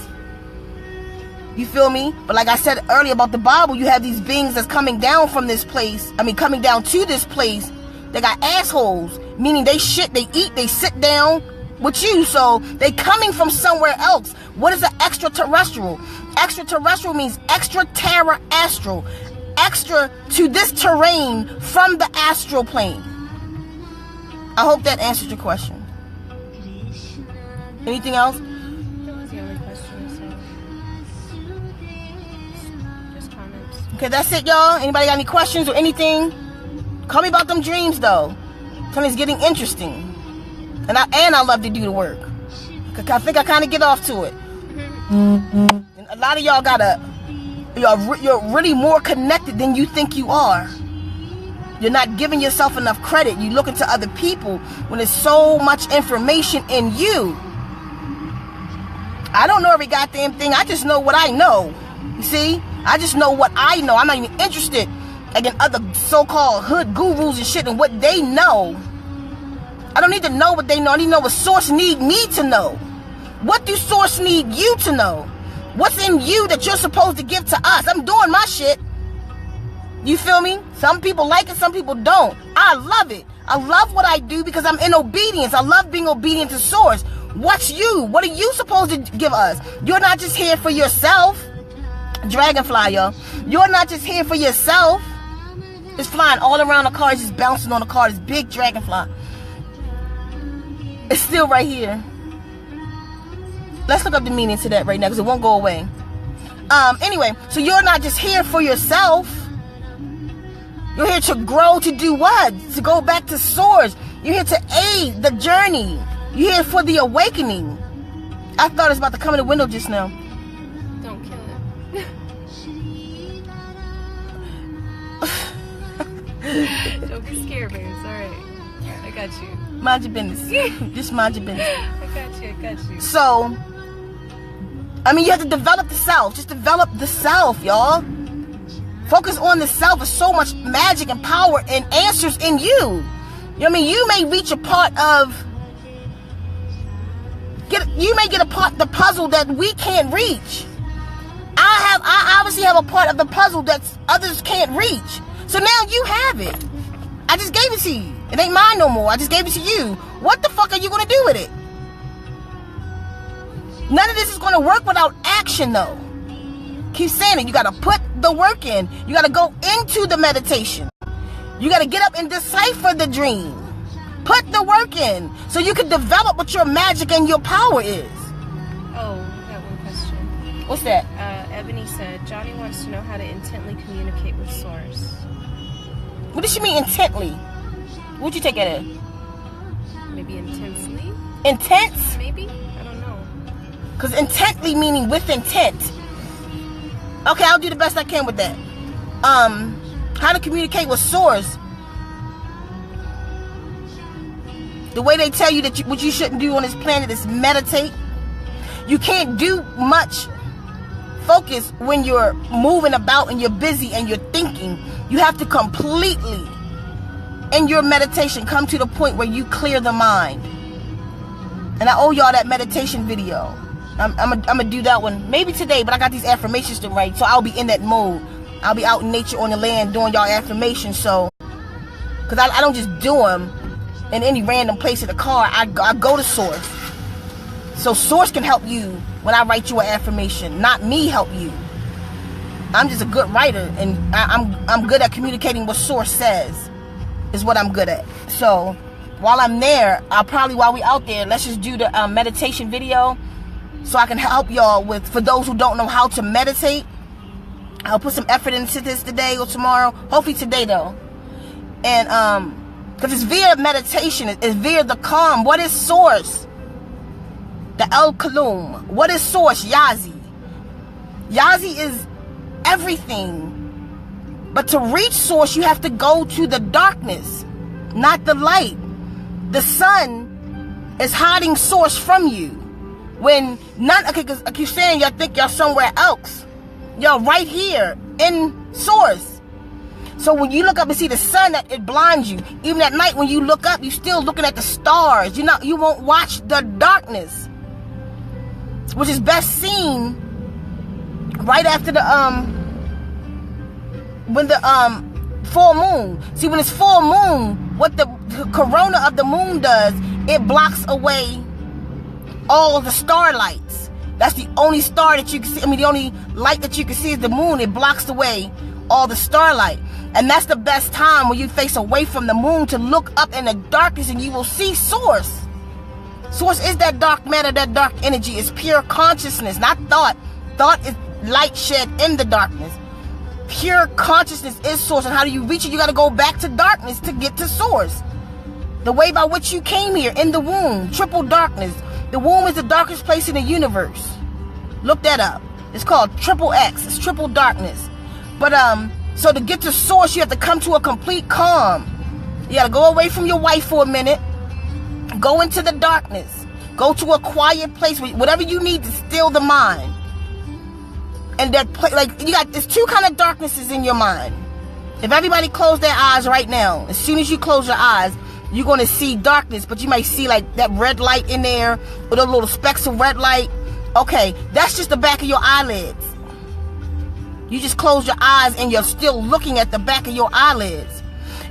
You feel me? But like I said earlier about the Bible, you have these beings that's coming down from this place. Coming down to this place. They got assholes. meaning they shit, they eat, they sit down with you, so they coming from somewhere else. What is an extraterrestrial? Extraterrestrial means extra-terra astral, extra to this terrain from the astral plane. I hope that answers your question. Anything else? That was the only question, so just comments. Okay, that's it, y'all. Anybody got any questions or anything? Call me about them dreams, though. Tell me it's getting interesting. And I love to do the work. I think I kind of get off to it. And a lot of y'all you're really more connected than you think you are. You're not giving yourself enough credit. You look into other people when there's so much information in you. I don't know every goddamn thing. I just know what I know. You see? I just know what I know. I'm not even interested like in other so-called hood gurus and shit and what they know. I don't need to know what they know. I need to know what Source need me to know. What do Source need you to know? What's in you that you're supposed to give to us? I'm doing my shit. You feel me? Some people like it, some people don't. I love it. I love what I do because I'm in obedience. I love being obedient to Source. What's you? What are you supposed to give us? You're not just here for yourself. Dragonfly, y'all. You're not just here for yourself. It's flying all around the car. It's just bouncing on the car. This big dragonfly. It's still right here. Let's look up the meaning to that right now because it won't go away. Anyway, so you're not just here for yourself. You're here to grow, to do what? To go back to Source. You're here to aid the journey. You're here for the awakening. I thought it was about to come in the window just now. Don't kill it. Don't be scared, babe. It's alright. I got you. Mind your business. Just mind your business. I got you. So, I mean, you have to develop the self. Just develop the self, y'all. Focus on the self. There's so much magic and power and answers in you. You know what I mean? You may reach a part of... You may get a part of the puzzle that we can't reach. I obviously have a part of the puzzle that others can't reach. So now you have it. I just gave it to you. It ain't mine no more. I just gave it to you. What the fuck are you going to do with it? None of this is going to work without action, though. Keep saying it. You got to put the work in. You got to go into the meditation. You got to get up and decipher the dream. Put the work in so you can develop what your magic and your power is. Oh, we got one question. What's that? Ebony said, Johnny wants to know how to intently communicate with Source. What does she mean intently? What'd you take it as? Maybe intensely? Intense? Maybe? I don't know. Because intently meaning with intent. Okay, I'll do the best I can with that. How to communicate with Source. The way they tell you that what you shouldn't do on this planet is meditate. You can't do much focus when you're moving about and you're busy and you're thinking. You have to completely, in your meditation, come to the point where you clear the mind. And I owe y'all that meditation video. I'm gonna do that one maybe today, but I got these affirmations to write, so I'll be in that mode. I'll be out in nature on the land doing y'all affirmations, so because I don't just do them in any random place in the car. I go to Source. So Source can help you when I write you an affirmation, not me help you. I'm just a good writer, and I'm good at communicating what Source says is what I'm good at. So while I'm there, while we out there, let's just do the meditation video so I can help y'all with, for those who don't know how to meditate. I'll put some effort into this today or tomorrow. Hopefully today though. And because it's via meditation, it's via the calm. What is Source? The El Kalum. What is Source? Yazi. Yazi is everything. But to reach Source, you have to go to the darkness, not the light. The sun is hiding Source from you. When none, okay, because I keep saying y'all think y'all somewhere else. Y'all right here in Source. So when you look up and see the sun, that it blinds you. Even at night when you look up, you're still looking at the stars. You won't watch the darkness, which is best seen right after the when the full moon. See, when it's full moon, what the corona of the moon does, it blocks away all the starlights. That's the only star that you can see. I mean, the only light that you can see is the moon. It blocks away all the starlight. And that's the best time when you face away from the moon to look up in the darkness and you will see source. Source is that dark matter, that dark energy. It's pure consciousness, not thought. Thought is light shed in the darkness. Pure consciousness is source. And how do you reach it? You got to go back to darkness to get to source. The way by which you came here, in the womb, triple darkness. The womb is the darkest place in the universe. Look that up. It's called triple X. It's triple darkness. But so to get to source, you have to come to a complete calm. You got to go away from your wife for a minute. Go into the darkness. Go to a quiet place, whatever you need to still the mind. And that like you got, there's two kind of darknesses in your mind. If everybody close their eyes right now, as soon as you close your eyes, you're going to see darkness, but you might see like that red light in there, or those little specks of red light. Okay, that's just the back of your eyelids. You just close your eyes and you're still looking at the back of your eyelids.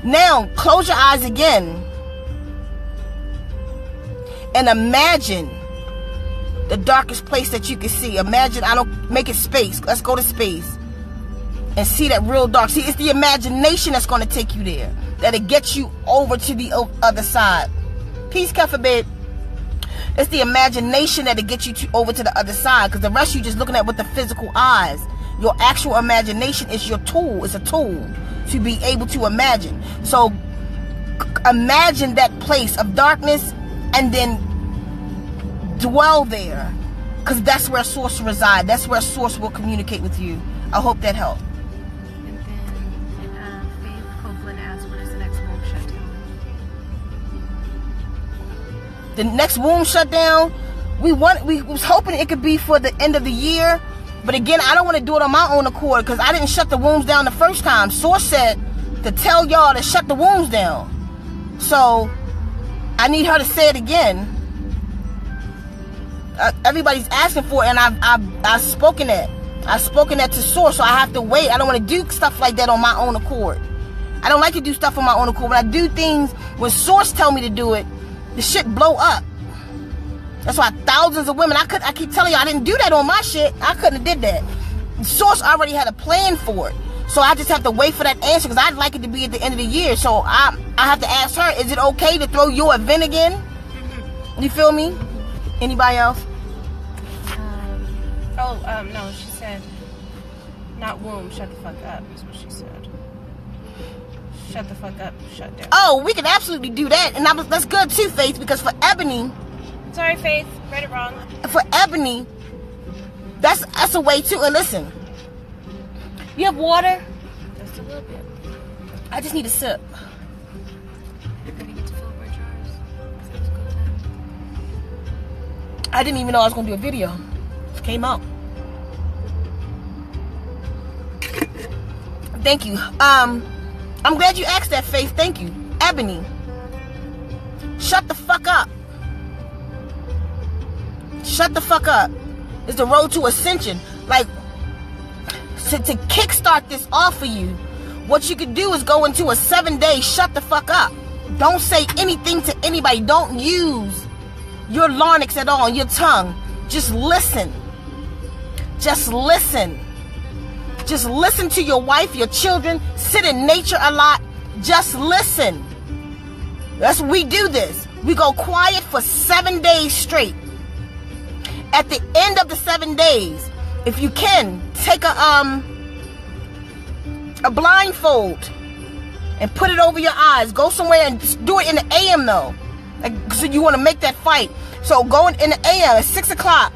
Now, close your eyes again and imagine the darkest place that you can see. Imagine, I don't make it space. Let's go to space and see that real dark. See, it's the imagination that's going to take you there. That'll get you over to the other side. Peace, Kefir, babe. It's the imagination that'll get you over to the other side. Because the rest you just looking at with the physical eyes. Your actual imagination is your tool. It's a tool to be able to imagine. So imagine that place of darkness and then dwell there. Because that's where source resides. That's where source will communicate with you. I hope that helped. The next womb shutdown, we was hoping it could be for the end of the year, but again, I don't want to do it on my own accord because I didn't shut the wombs down the first time. Source said to tell y'all to shut the wombs down, so I need her to say it again. Everybody's asking for it, and I've spoken that. I've spoken that to Source, so I have to wait. I don't want to do stuff like that on my own accord. I don't like to do stuff on my own accord. When I do things, when Source tell me to do it, the shit blow up. That's why thousands of women, I keep telling you, I didn't do that on my shit. I couldn't have did that. Source already had a plan for it. So I just have to wait for that answer because I'd like it to be at the end of the year. So I have to ask her, is it okay to throw your event again? You feel me? Anybody else? No, she said, not womb, shut the fuck up, is what she said. Shut the fuck up, shut down. Oh, we can absolutely do that. And that's good too, Faith, because for Ebony... Sorry, Faith, read it wrong. For Ebony, that's a way too. And listen, you have water? Just a little bit. I just need a sip. I didn't even know I was going to do a video. It came out. Thank you. I'm glad you asked that, Faith. Thank you. Ebony, shut the fuck up. Shut the fuck up. It's the road to ascension. Like, to kickstart this off for you, what you could do is go into a 7-day shut the fuck up. Don't say anything to anybody. Don't use your larynx at all, your tongue. Just listen. Just listen. Just listen to your wife, your children. Sit in nature a lot. Just listen. That's we do this. We go quiet for 7 days straight. At the end of the 7 days, if you can, take a blindfold and put it over your eyes. Go somewhere and do it in the AM though. Like, so you want to make that fight. So go in the AM at 6 o'clock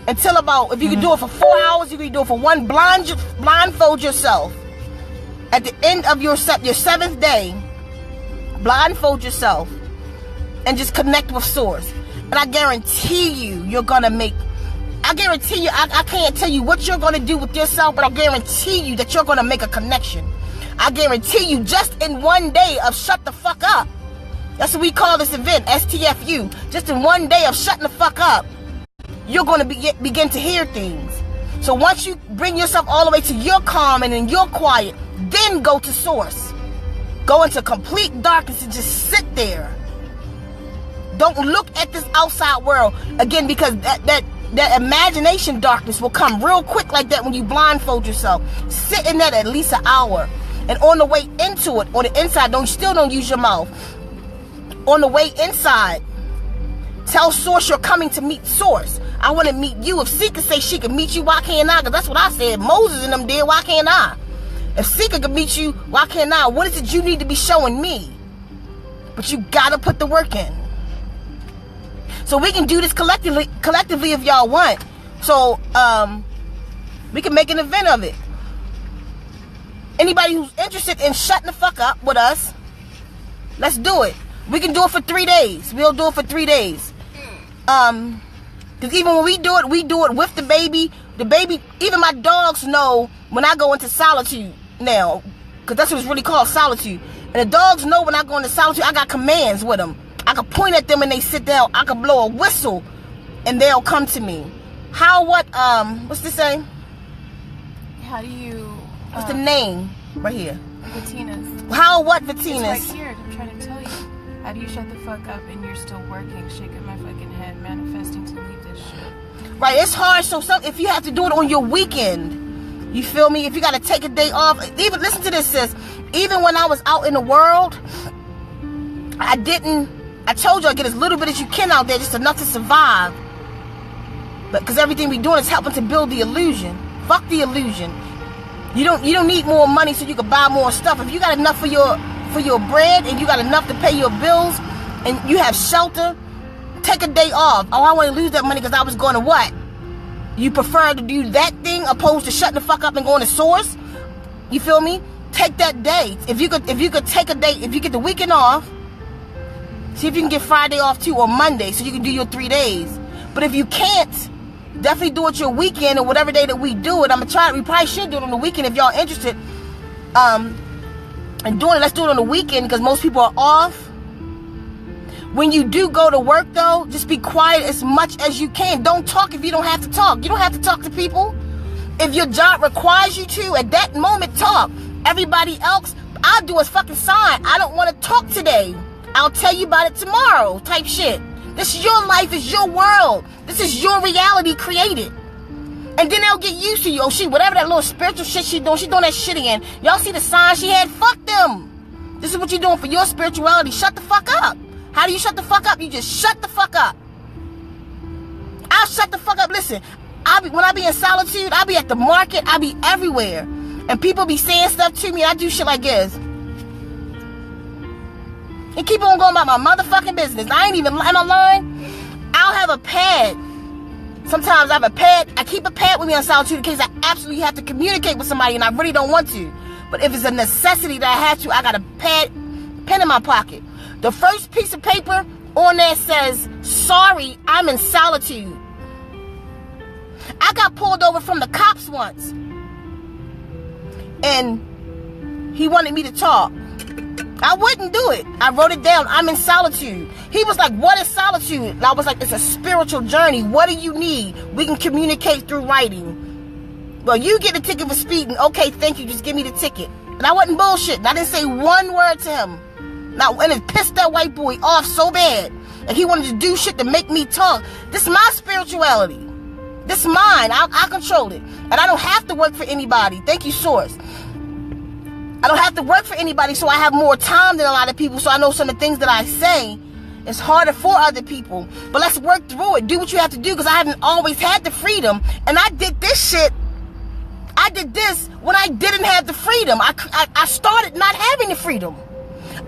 until about, if you can do it for 4 hours, you can do it for one, blindfold yourself. At the end of your 7th day, blindfold yourself and just connect with Source. And I guarantee you, you're going to make, I guarantee you, I can't tell you what you're going to do with yourself, but I guarantee you that you're going to make a connection. I guarantee you, just in 1 day of shut the fuck up. That's what we call this event, STFU. Just in 1 day of shutting the fuck up, you're going to begin to hear things. So once you bring yourself all the way to your calm and in your quiet, then go to Source. Go into complete darkness and just sit there. Don't look at this outside world. Again, because that imagination darkness will come real quick like that when you blindfold yourself. Sit in that at least an hour. And on the way into it, on the inside, still don't use your mouth. On the way inside, tell Source you're coming to meet Source. I want to meet you. If Sika say she can meet you, why can't I? Because that's what I said. Moses and them did. Why can't I? If Sika can meet you, why can't I? What is it you need to be showing me? But you got to put the work in. So we can do this collectively if y'all want. So we can make an event of it. Anybody who's interested in shutting the fuck up with us, let's do it. We can do it for 3 days. We'll do it for 3 days. Because even when we do it with the baby. The baby, even my dogs know when I go into solitude now. Because that's what it's really called, solitude. And the dogs know when I go into solitude, I got commands with them. I can point at them and they sit down. I can blow a whistle and they'll come to me. What's this say? How do you... What's the name? Right here. Vatinas. How what Vatinas? It's right here. I'm trying to tell you. How do you shut the fuck up and you're still working, shaking my fucking head, manifesting to leave this shit? Right, it's hard. So if you have to do it on your weekend, you feel me? If you got to take a day off, even listen to this, sis. Even when I was out in the world, I told you I get as little bit as you can out there, just enough to survive. But because everything we doing is helping to build the illusion. Fuck the illusion. You don't need more money so you can buy more stuff. If you got enough for your bread and you got enough to pay your bills and you have shelter, take a day off. Oh, I want to lose that money because I was going to what? You prefer to do that thing opposed to shutting the fuck up and going to Source? You feel me? Take that day. If you could take a day, if you get the weekend off, see if you can get Friday off too, or Monday, so you can do your 3 days. But if you can't, definitely do it your weekend or whatever day that we do it. I'm gonna try it. We probably should do it on the weekend if y'all interested. And doing it, let's do it on the weekend because most people are off. When you do go to work though, just be quiet as much as you can. Don't talk if you don't have to talk. You don't have to talk to people. If your job requires you to, at that moment, talk. Everybody else, I'll do a fucking sign. I don't want to talk today. I'll tell you about it tomorrow type shit. This is your life, it's your world. This is your reality created. And then they'll get used to you. Oh, whatever that little spiritual shit she's doing that shit again. Y'all see the sign she had? Fuck them. This is what you're doing for your spirituality. Shut the fuck up. How do you shut the fuck up? You just shut the fuck up. I'll shut the fuck up. Listen, when I be in solitude, I be at the market, I be everywhere. And people be saying stuff to me, and I do shit like this. And keep on going about my motherfucking business. Am I lying? I'll have a pad. Sometimes I have a pad. I keep a pad with me on solitude in case I absolutely have to communicate with somebody and I really don't want to. But if it's a necessity that I have to, I got a pen in my pocket. The first piece of paper on there says, sorry, I'm in solitude. I got pulled over from the cops once. And he wanted me to talk. I wouldn't do it. I wrote it down. I'm in solitude. He was like, what is solitude? And I was like, it's a spiritual journey. What do you need? We can communicate through writing. Well, you get the ticket for speeding. Okay, thank you. Just give me the ticket. And I wasn't bullshitting. I didn't say one word to him. Now, and it pissed that white boy off so bad. And he wanted to do shit to make me talk. This is my spirituality. This is mine. I control it. And I don't have to work for anybody. Thank you, Source. I don't have to work for anybody, so I have more time than a lot of people, so I know some of the things that I say is harder for other people. But let's work through it. Do what you have to do, because I haven't always had the freedom. And I did this shit. I did this when I didn't have the freedom. I started not having the freedom.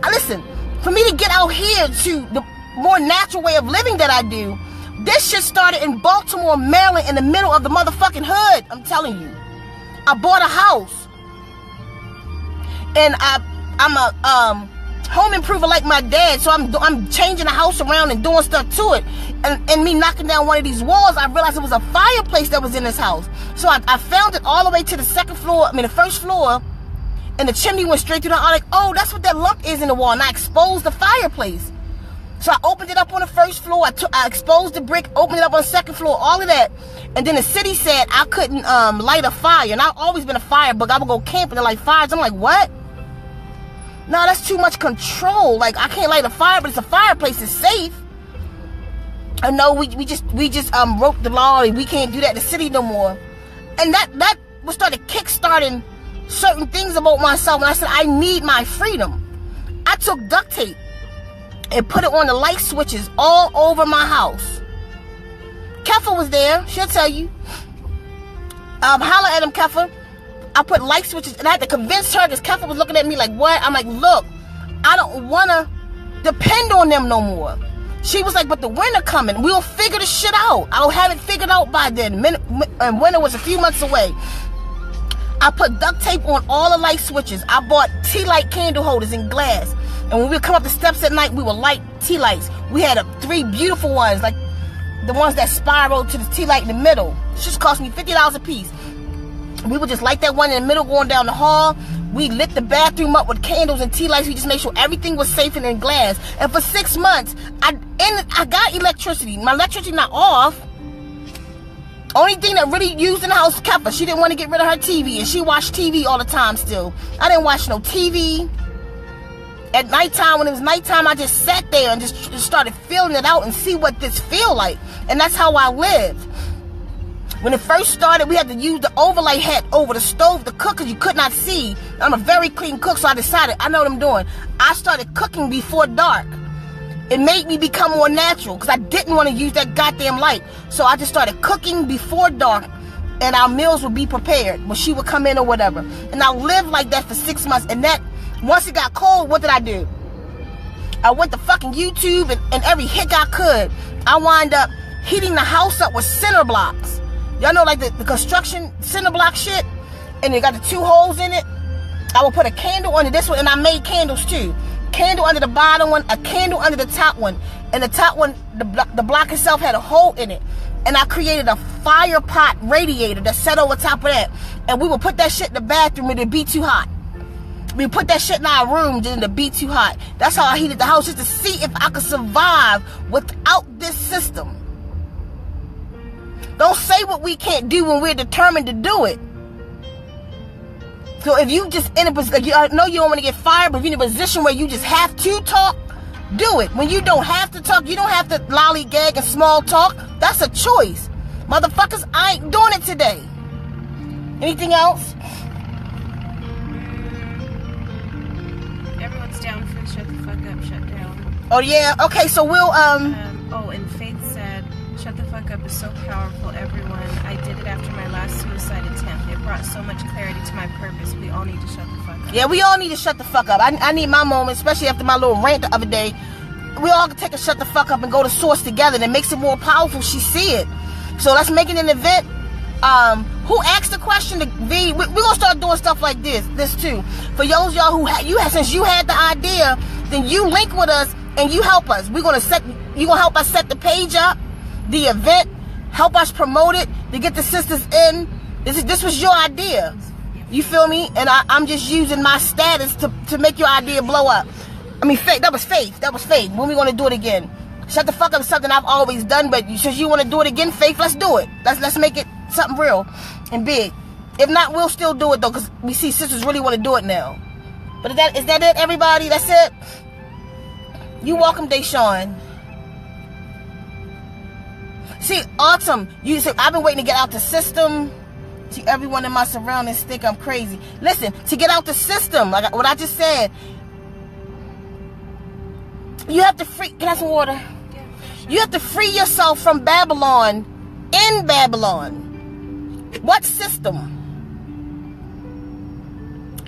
Listen, for me to get out here to the more natural way of living that I do, this shit started in Baltimore, Maryland, in the middle of the motherfucking hood. I'm telling you. I bought a house. And I'm a home improver like my dad, so I'm changing the house around and doing stuff to it. And me knocking down one of these walls, I realized it was a fireplace that was in this house. So I found it all the way to the the first floor, and the chimney went straight through the. I'm like, oh, that's what that lump is in the wall. And I exposed the fireplace. So I opened it up on the first floor. I exposed the brick, opened it up on the second floor, all of that. And then the city said I couldn't light a fire. And I've always been a fire bug. I would go camping and light fires. I'm like, what? No, that's too much control. Like, I can't light a fire, but it's a fireplace. It's safe. I know we just wrote the law and we can't do that in the city no more. And that was started kickstarting certain things about myself. And I said, I need my freedom. I took duct tape and put it on the light switches all over my house. Keffa was there. She'll tell you. Holla at him, Keffa. I put light switches, and I had to convince her because Keffa was looking at me like, what? I'm like, look, I don't want to depend on them no more. She was like, but the winter coming. We'll figure the shit out. I'll have it figured out by then. And winter was a few months away. I put duct tape on all the light switches. I bought tea light candle holders in glass. And when we would come up the steps at night, we would light tea lights. We had 3 beautiful ones, like the ones that spiral to the tea light in the middle. It just cost me $50 a piece. We would just light that one in the middle going down the hall. We lit the bathroom up with candles and tea lights. We just made sure everything was safe and in glass. And for 6 months, I got electricity. My electricity not off. Only thing that really used in the house was Keffa. She didn't want to get rid of her TV, and she watched TV all the time still. I didn't watch no TV. At nighttime, when it was nighttime, I just sat there and just started feeling it out and see what this feel like. And that's how I lived. When it first started, we had to use the overlay hat over the stove to cook because you could not see. I'm a very clean cook, so I decided, I know what I'm doing. I started cooking before dark. It made me become more natural because I didn't want to use that goddamn light. So I just started cooking before dark, and our meals would be prepared when she would come in or whatever. And I lived like that for 6 months. And that, once it got cold, what did I do? I went to fucking YouTube and every hick I could. I wound up heating the house up with cinder blocks. Y'all know, like the construction cinder block shit? And they got the 2 holes in it. I would put a candle under this one, and I made candles too. Candle under the bottom one, a candle under the top one. And the top one, the block itself had a hole in it. And I created a fire pot radiator that sat over top of that. And we would put that shit in the bathroom and it'd be too hot. We put that shit in our room and it'd be too hot. That's how I heated the house, just to see if I could survive without this system. Don't say what we can't do when we're determined to do it. So if you just in a position, I know you don't want to get fired, but if you're in a position where you just have to talk, do it. When you don't have to talk, you don't have to lollygag and small talk. That's a choice. Motherfuckers, I ain't doing it today. Anything else? Everyone's down for shut the fuck up, shut down. Oh yeah, okay, so we'll and Faith said, shut the fuck up is so powerful, everyone. I did it after my last suicide attempt. It brought so much clarity to my purpose. We all need to shut the fuck up. Yeah, we all need to shut the fuck up. I need my moment, especially after my little rant the other day. We all can take a shut the fuck up and go to source together. That makes it more powerful. She see it. So let's make it an event. Who asked the question? We're gonna start doing stuff like this too. For those y'all who since you had the idea, then you link with us and you help us. You gonna help us set the page up, the event, help us promote it to get the sisters in. This was your idea. You feel me? And I'm just using my status to make your idea blow up. I mean, Faith, that was Faith. When we gonna do it again? Shut the fuck up is something I've always done, but since you want to do it again, Faith, let's do it. Let's make it something real and big. If not, we'll still do it though, because we see sisters really want to do it now. But is that it, everybody? That's it? You welcome, Deshawn. See, Autumn, you said, I've been waiting to get out the system. See, everyone in my surroundings think I'm crazy. Listen, to get out the system, like what I just said, you have to free, can I have some water? You have to free yourself from Babylon, in Babylon. What system?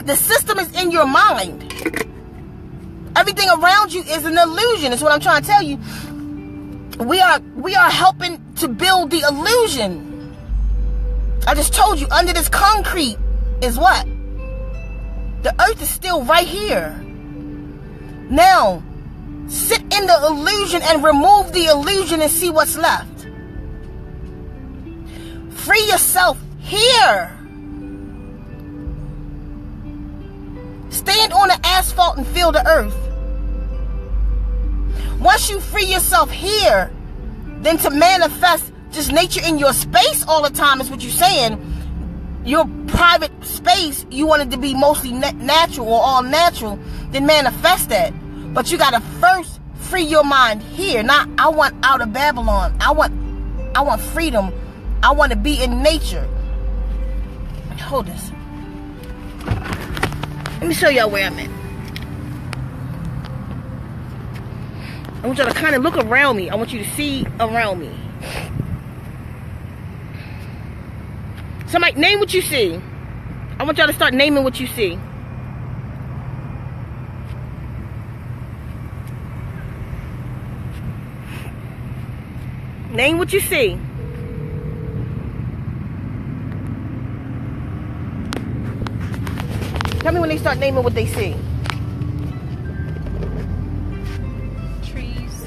The system is in your mind. Everything around you is an illusion. That's what I'm trying to tell you. We are helping to build the illusion. I just told you, under this concrete is what? The earth is still right here. Now, sit in the illusion and remove the illusion and see what's left. Free yourself here. Stand on the asphalt and feel the earth. Once you free yourself here, then to manifest just nature in your space all the time is what you're saying. Your private space, you want it to be mostly natural or all natural. then manifest that. But you gotta first free your mind here. Not, I want out of Babylon. I want freedom. I want to be in nature. Hold this. Let me show y'all where I'm at. I want y'all to kind of look around me. I want you to see around me. Somebody, name what you see. I want y'all to start naming what you see. Name what you see. Tell me when they start naming what they see. Trees.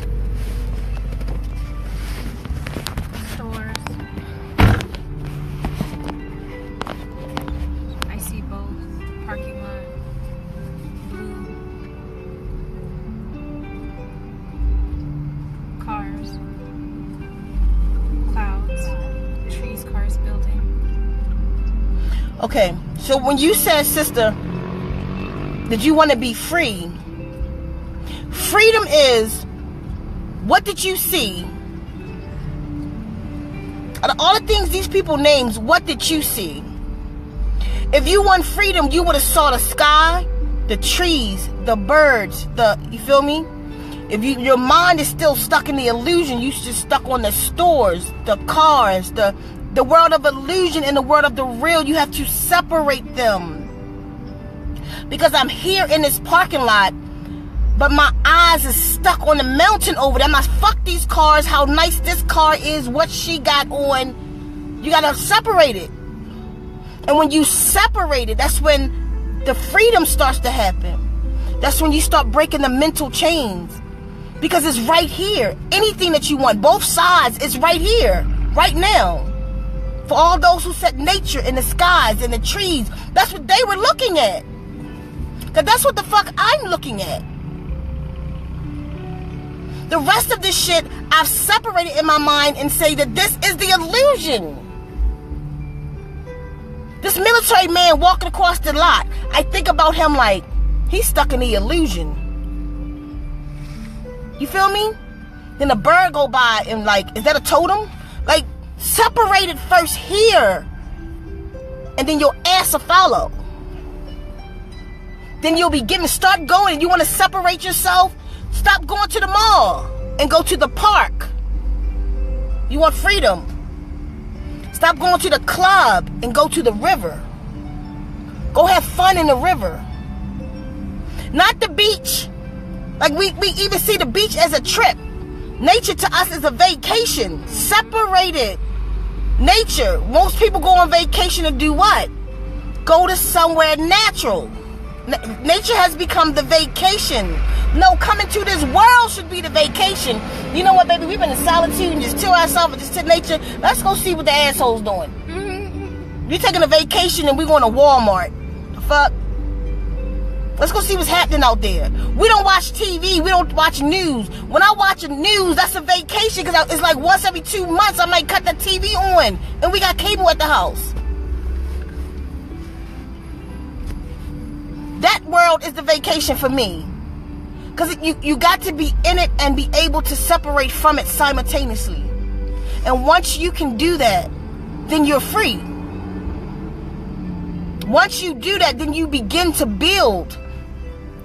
Stores. I see both. Parking lot. Blue. Cars. Clouds. Trees, cars, building. Okay, so when you said, sister, that you want to be free, freedom is, what did you see? Out of all the things these people names, what did you see? If you want freedom, you would have saw the sky, the trees, the birds, you feel me? If your mind is still stuck in the illusion, you just stuck on the stores, the cars, the world of illusion and the world of the real. You have to separate them. Because I'm here in this parking lot, but my eyes is stuck on the mountain over there. I'm like, fuck these cars, how nice this car is, what she got on. You gotta separate it. And when you separate it, that's when the freedom starts to happen. That's when you start breaking the mental chains. Because it's right here. Anything that you want, both sides, is right here, right now. For all those who set nature in the skies and the trees, that's what they were looking at. Because that's what the fuck I'm looking at. The rest of this shit, I've separated in my mind and say that this is the illusion. This military man walking across the lot, I think about him like, he's stuck in the illusion. You feel me? Then a bird go by and like, is that a totem? Like, separate it first here. And then your ass will follow. Then you'll be start going. You want to separate yourself? Stop going to the mall and go to the park. You want freedom. Stop going to the club and go to the river. Go have fun in the river. Not the beach. Like we even see the beach as a trip. Nature to us is a vacation. Separated. Nature. Most people go on vacation to do what? Go to somewhere natural. Nature has become the vacation. No, coming to this world should be the vacation. You know what, baby? We've been in solitude and just chill ourselves and just to nature. Let's go see what the asshole's doing. We're taking a vacation and we're going to Walmart. The fuck? Let's go see what's happening out there. We don't watch TV. We don't watch news. When I watch the news, that's a vacation because it's like once every 2 months I might cut the TV on. And we got cable at the house. That world is the vacation for me. Because you got to be in it and be able to separate from it simultaneously. And once you can do that, then you're free. Once you do that, then you begin to build.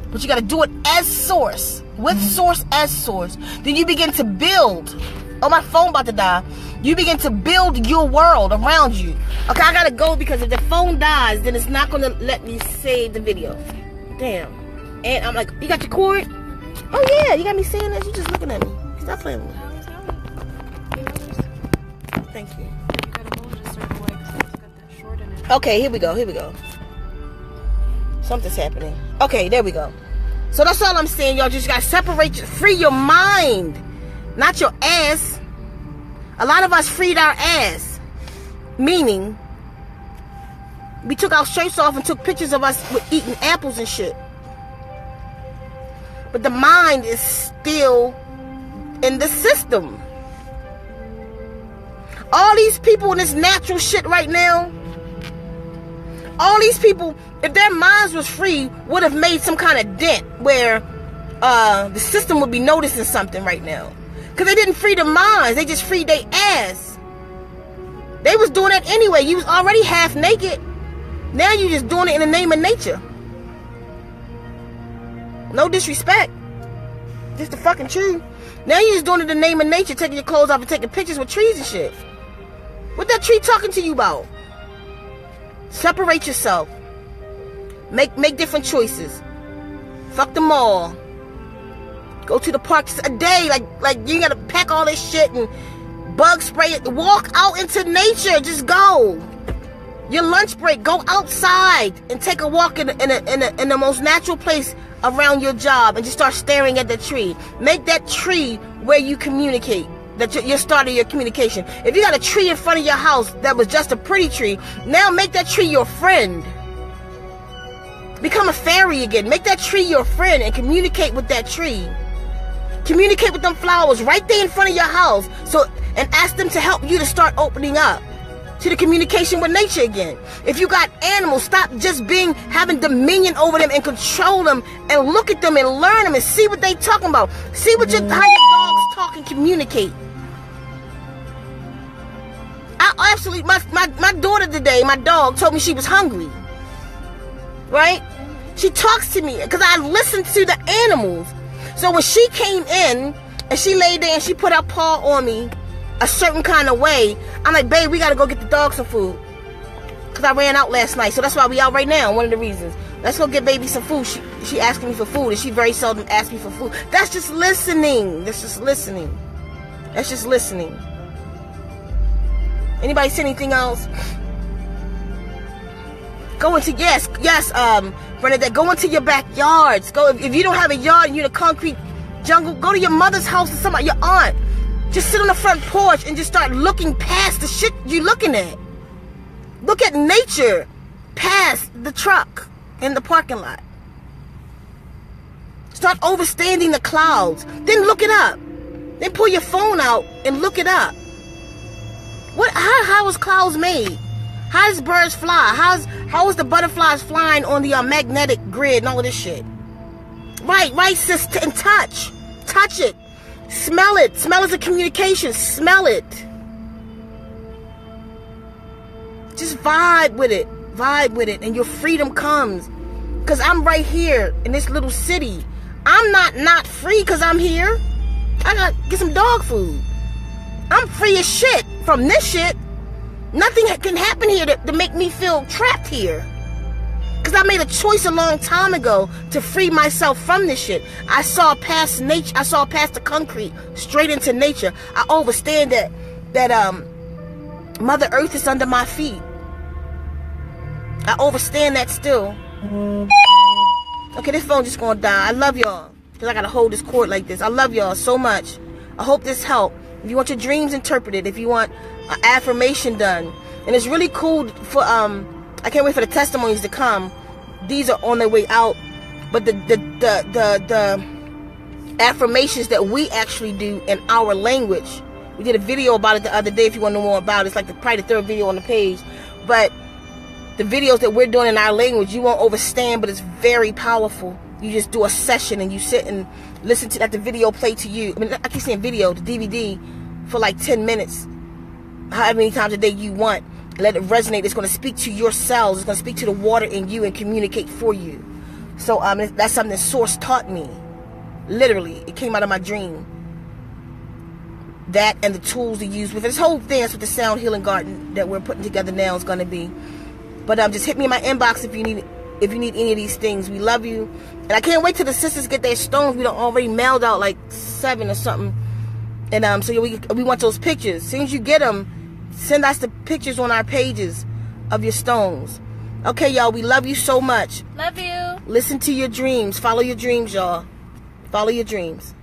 But you got to do it as source. With source as source. Then you begin to build. Oh, my phone about to die. You begin to build your world around you. Okay, I got to go because if the phone dies, then it's not going to let me save the video. Damn. And I'm like, you got your cord? Oh, yeah. You got me saying this? You just looking at me. Stop playing with me. Thank you. You gotta hold it a certain way because it's got that short in it. Okay, here we go. Here we go. Something's happening. Okay, there we go. So that's all I'm saying, y'all. Just got to separate, free your mind. Not your ass. A lot of us freed our ass. Meaning, we took our shirts off and took pictures of us eating apples and shit. But the mind is still in the system. All these people in this natural shit right now, all these people, if their minds was free, would have made some kind of dent where the system would be noticing something right now. Because they didn't free their minds. They just freed their ass. They was doing that anyway. You was already half naked. Now you just doing it in the name of nature. No disrespect. Just the fucking truth. Now you just doing it in the name of nature, taking your clothes off and taking pictures with trees and shit. What that tree talking to you about? Separate yourself. Make different choices. Fuck them all. Go to the park a day. Like you gotta pack all this shit and bug spray it. Walk out into nature. Just go. Your lunch break. Go outside and take a walk in the most natural place around your job and just start staring at the tree. Make that tree where you communicate. That you're starting your communication. If you got a tree in front of your house that was just a pretty tree, now make that tree your friend. Become a fairy again. Make that tree your friend and communicate with that tree. Communicate with them flowers right there in front of your house. And ask them to help you to start opening up to the communication with nature again. If you got animals, stop just having dominion over them and control them and look at them and learn them and see what they talking about. See how your dogs talk and communicate. I absolutely, my daughter today, my dog told me she was hungry. Right? She talks to me because I listen to the animals. So when she came in and she laid there and she put her paw on me a certain kind of way, I'm like, babe, we gotta go get the dog some food. Because I ran out last night. So that's why we out right now. One of the reasons. Let's go get baby some food. She asking me for food and she very seldom asks me for food. That's just listening. That's just listening. That's just listening. Anybody say anything else? Go into, yes, Bernadette, go into your backyards. Go, if you don't have a yard and you're in a concrete jungle, go to your mother's house or somebody, your aunt. Just sit on the front porch and just start looking past the shit you're looking at. Look at nature past the truck in the parking lot. Start overstanding the clouds. Then look it up. Then pull your phone out and look it up. How was clouds made? How does birds fly? How is the butterflies flying on the magnetic grid and all of this shit? Right, sis, and touch it. Smell it. Smell is a communication. Smell it. Just vibe with it, and your freedom comes. Because I'm right here in this little city. I'm not free because I'm here. I gotta get some dog food. I'm free as shit from this shit. Nothing can happen here to make me feel trapped here. Because I made a choice a long time ago to free myself from this shit. I saw past nature. I saw past the concrete, straight into nature. I understand that Mother Earth is under my feet. I understand that still. Okay, this phone just gonna die. I love y'all. Because I gotta hold this cord like this. I love y'all so much. I hope this helped. If you want your dreams interpreted, if you want an affirmation done, and it's really cool for I can't wait for the testimonies to come. These are on their way out, but the affirmations that we actually do in our language, we did a video about it the other day. If you want to know more about it, it's like probably the third video on the page. But the videos that we're doing in our language, you won't understand, but it's very powerful. You just do a session and you sit and listen to that. The video play to you. I mean, I keep saying video, the DVD, for like 10 minutes, however many times a day you want. Let it resonate. It's going to speak to your cells. It's going to speak to the water in you and communicate for you. So that's something that Source taught me. Literally, it came out of my dream. That and the tools to use with it. This whole thing is with the Sound Healing Garden that we're putting together now is going to be. But just hit me in my inbox if you need any of these things. We love you, and I can't wait till the sisters get their stones. We done already mailed out like 7 or something, and so we want those pictures. As soon as you get them, send us the pictures on our pages of your stones. Okay, y'all, we love you so much. Love you. Listen to your dreams. Follow your dreams, y'all. Follow your dreams.